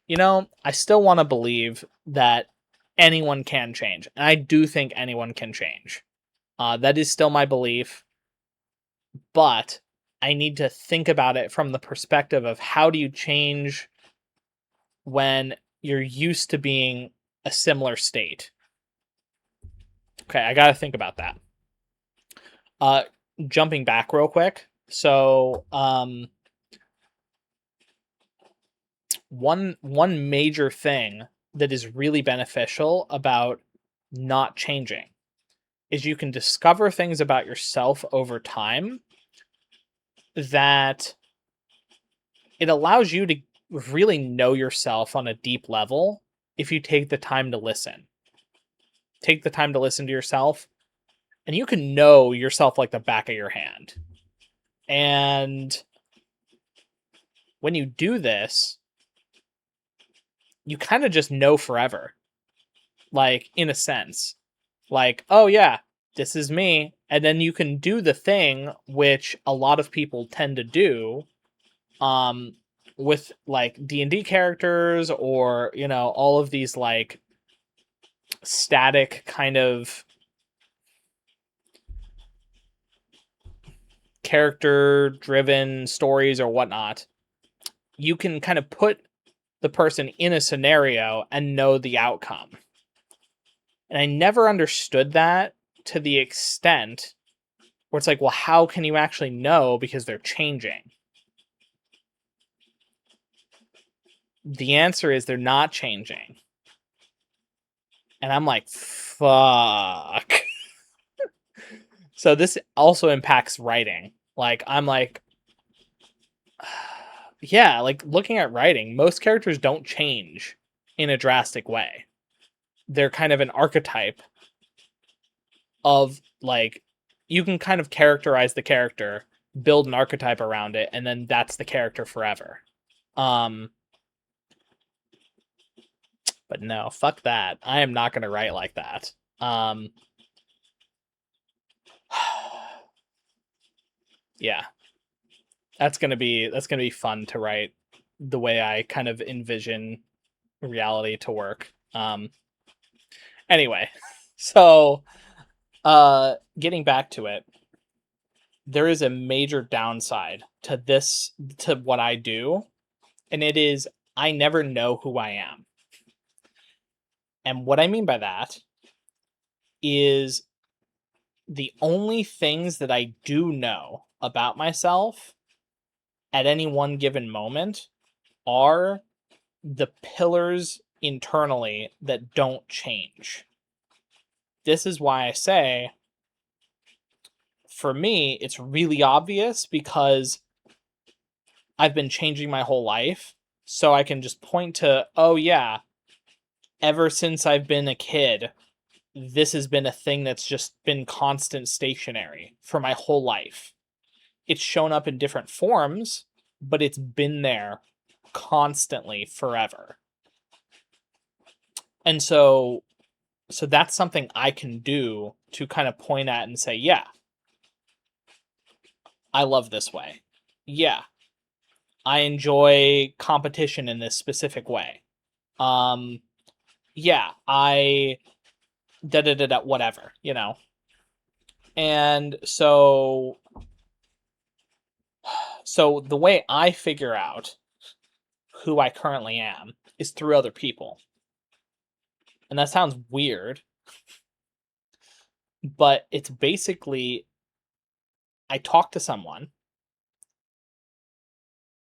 You know, I still want to believe that anyone can change, and I do think anyone can change. That is still my belief, but I need to think about it from the perspective of how do you change when you're used to being a similar state. Okay, I gotta think about that. Jumping back real quick. So, one major thing that is really beneficial about not changing is you can discover things about yourself over time that it allows you to really know yourself on a deep level if you take the time to listen. Take the time to listen to yourself, and you can know yourself like the back of your hand. And when you do this, you kind of just know forever. Like, in a sense. Like, oh yeah, this is me. And then you can do the thing which a lot of people tend to do with like D&D characters, or, you know, all of these like static kind of character driven stories or whatnot. You can kind of put the person in a scenario and know the outcome. And I never understood that to the extent where it's like, well, how can you actually know because they're changing? The answer is they're not changing. And I'm like, fuck. So this also impacts writing. Like, I'm like, yeah, like looking at writing, most characters don't change in a drastic way. They're kind of an archetype of like, you can kind of characterize the character, build an archetype around it, and then that's the character forever. But no, fuck that. I am not going to write like that. Yeah, that's gonna be fun to write the way I kind of envision reality to work. Anyway, so getting back to it, there is a major downside to what I do, and it is I never know who I am. And what I mean by that is the only things that I do know about myself at any one given moment are the pillars internally that don't change. This is why I say, for me, it's really obvious because I've been changing my whole life. So I can just point to, oh yeah, ever since I've been a kid, this has been a thing that's just been constant stationary for my whole life. It's shown up in different forms, but it's been there constantly forever. And so that's something I can do to kind of point at and say, yeah, I love this way. Yeah, I enjoy competition in this specific way. Yeah, I whatever, you know. And so the way I figure out who I currently am is through other people. And that sounds weird, but it's basically I talk to someone,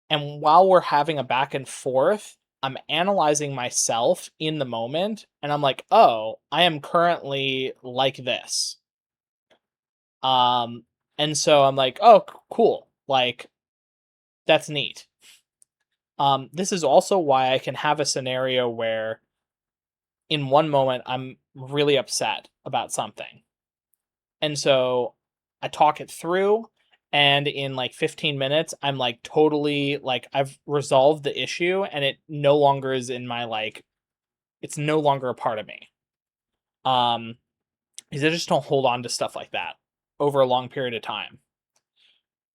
and while we're having a back and forth, I'm analyzing myself in the moment, and I'm like, oh, I am currently like this. And so I'm like, oh, cool. Like, that's neat. This is also why I can have a scenario where in one moment I'm really upset about something. And so I talk it through, and in like 15 minutes I'm like totally like I've resolved the issue, and it no longer is in my like it's no longer a part of me. Because I just don't hold on to stuff like that over a long period of time.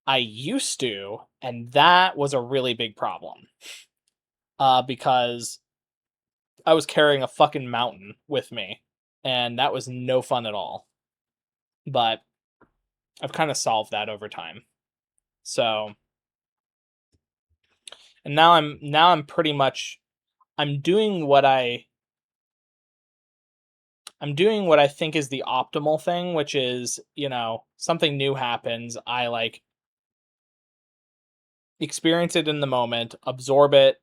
I used to, and that was a really big problem. Because I was carrying a fucking mountain with me, and that was no fun at all. But I've kind of solved that over time. So, and now I'm pretty much I'm doing what I think is the optimal thing, which is, you know, something new happens, I like experience it in the moment, absorb it,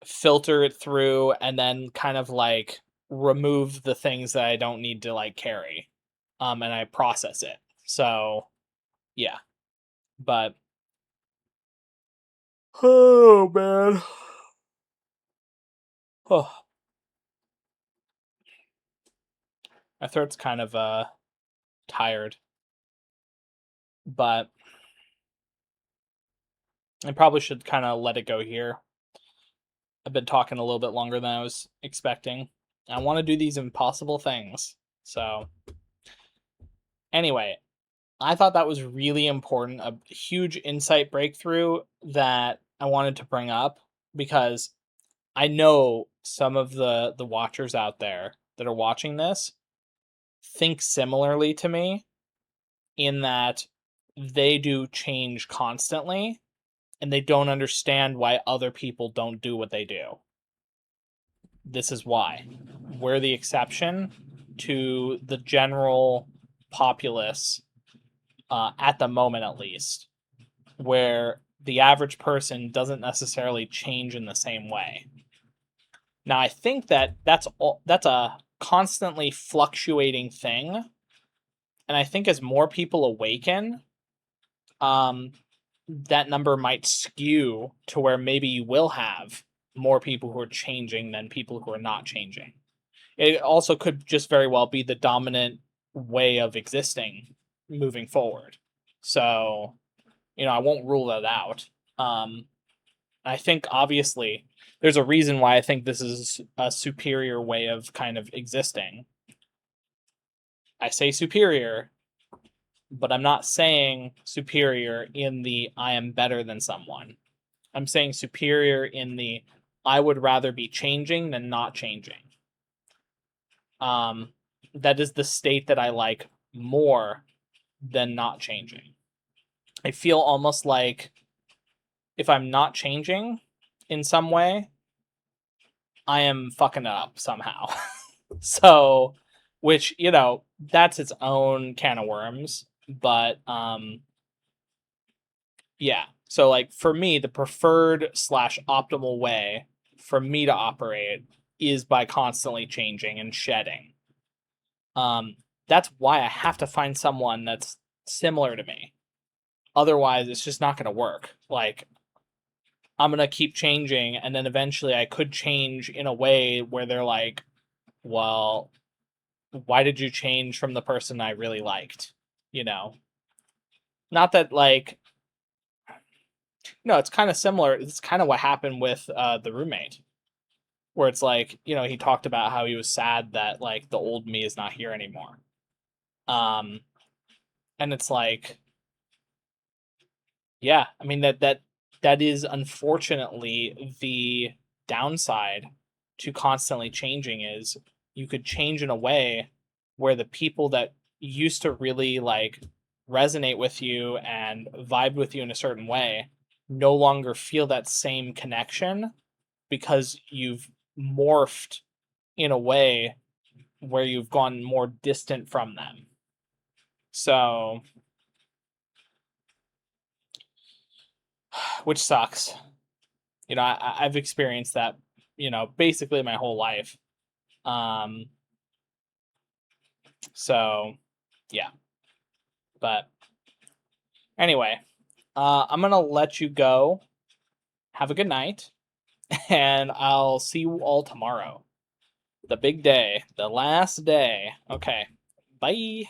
filter it through, and then kind of like remove the things that I don't need to like carry. And I process it. So, yeah. But oh man. Oh, my throat's kind of tired. But I probably should kind of let it go here. I've been talking a little bit longer than I was expecting. I want to do these impossible things. So, anyway, I thought that was really important, a huge insight breakthrough that I wanted to bring up, because I know some of the watchers out there that are watching this think similarly to me, in that they do change constantly and they don't understand why other people don't do what they do. This is why. We're the exception to the general populace, at the moment at least, where the average person doesn't necessarily change in the same way. Now, I think that that's a constantly fluctuating thing, and I think as more people awaken, that number might skew to where maybe you will have more people who are changing than people who are not changing. It also could just very well be the dominant way of existing moving forward. So, I won't rule that out. I think obviously there's a reason why I think this is a superior way of kind of existing. I say superior, but I'm not saying superior in the I am better than someone. I'm saying superior in the I would rather be changing than not changing. That is the state that I like more than not changing. I feel almost like if I'm not changing in some way, I am fucking it up somehow. So, which, that's its own can of worms, but yeah. So like for me, the preferred slash optimal way for me to operate is by constantly changing and shedding. That's why I have to find someone that's similar to me. Otherwise, it's just not going to work. Like, I'm going to keep changing, and then eventually I could change in a way where they're like, well, why did you change from the person I really liked? Not that, like, it's kind of similar. It's kind of what happened with the roommate, where it's like, he talked about how he was sad that, like, the old me is not here anymore. And it's like, yeah, I mean that is unfortunately the downside to constantly changing is you could change in a way where the people that used to really like resonate with you and vibe with you in a certain way no longer feel that same connection because you've morphed in a way where you've gone more distant from them. So, which sucks. I've experienced that, basically my whole life. Um, so yeah, but anyway, I'm gonna let you go. Have a good night, and I'll see you all tomorrow. The big day, the last day. Okay, bye.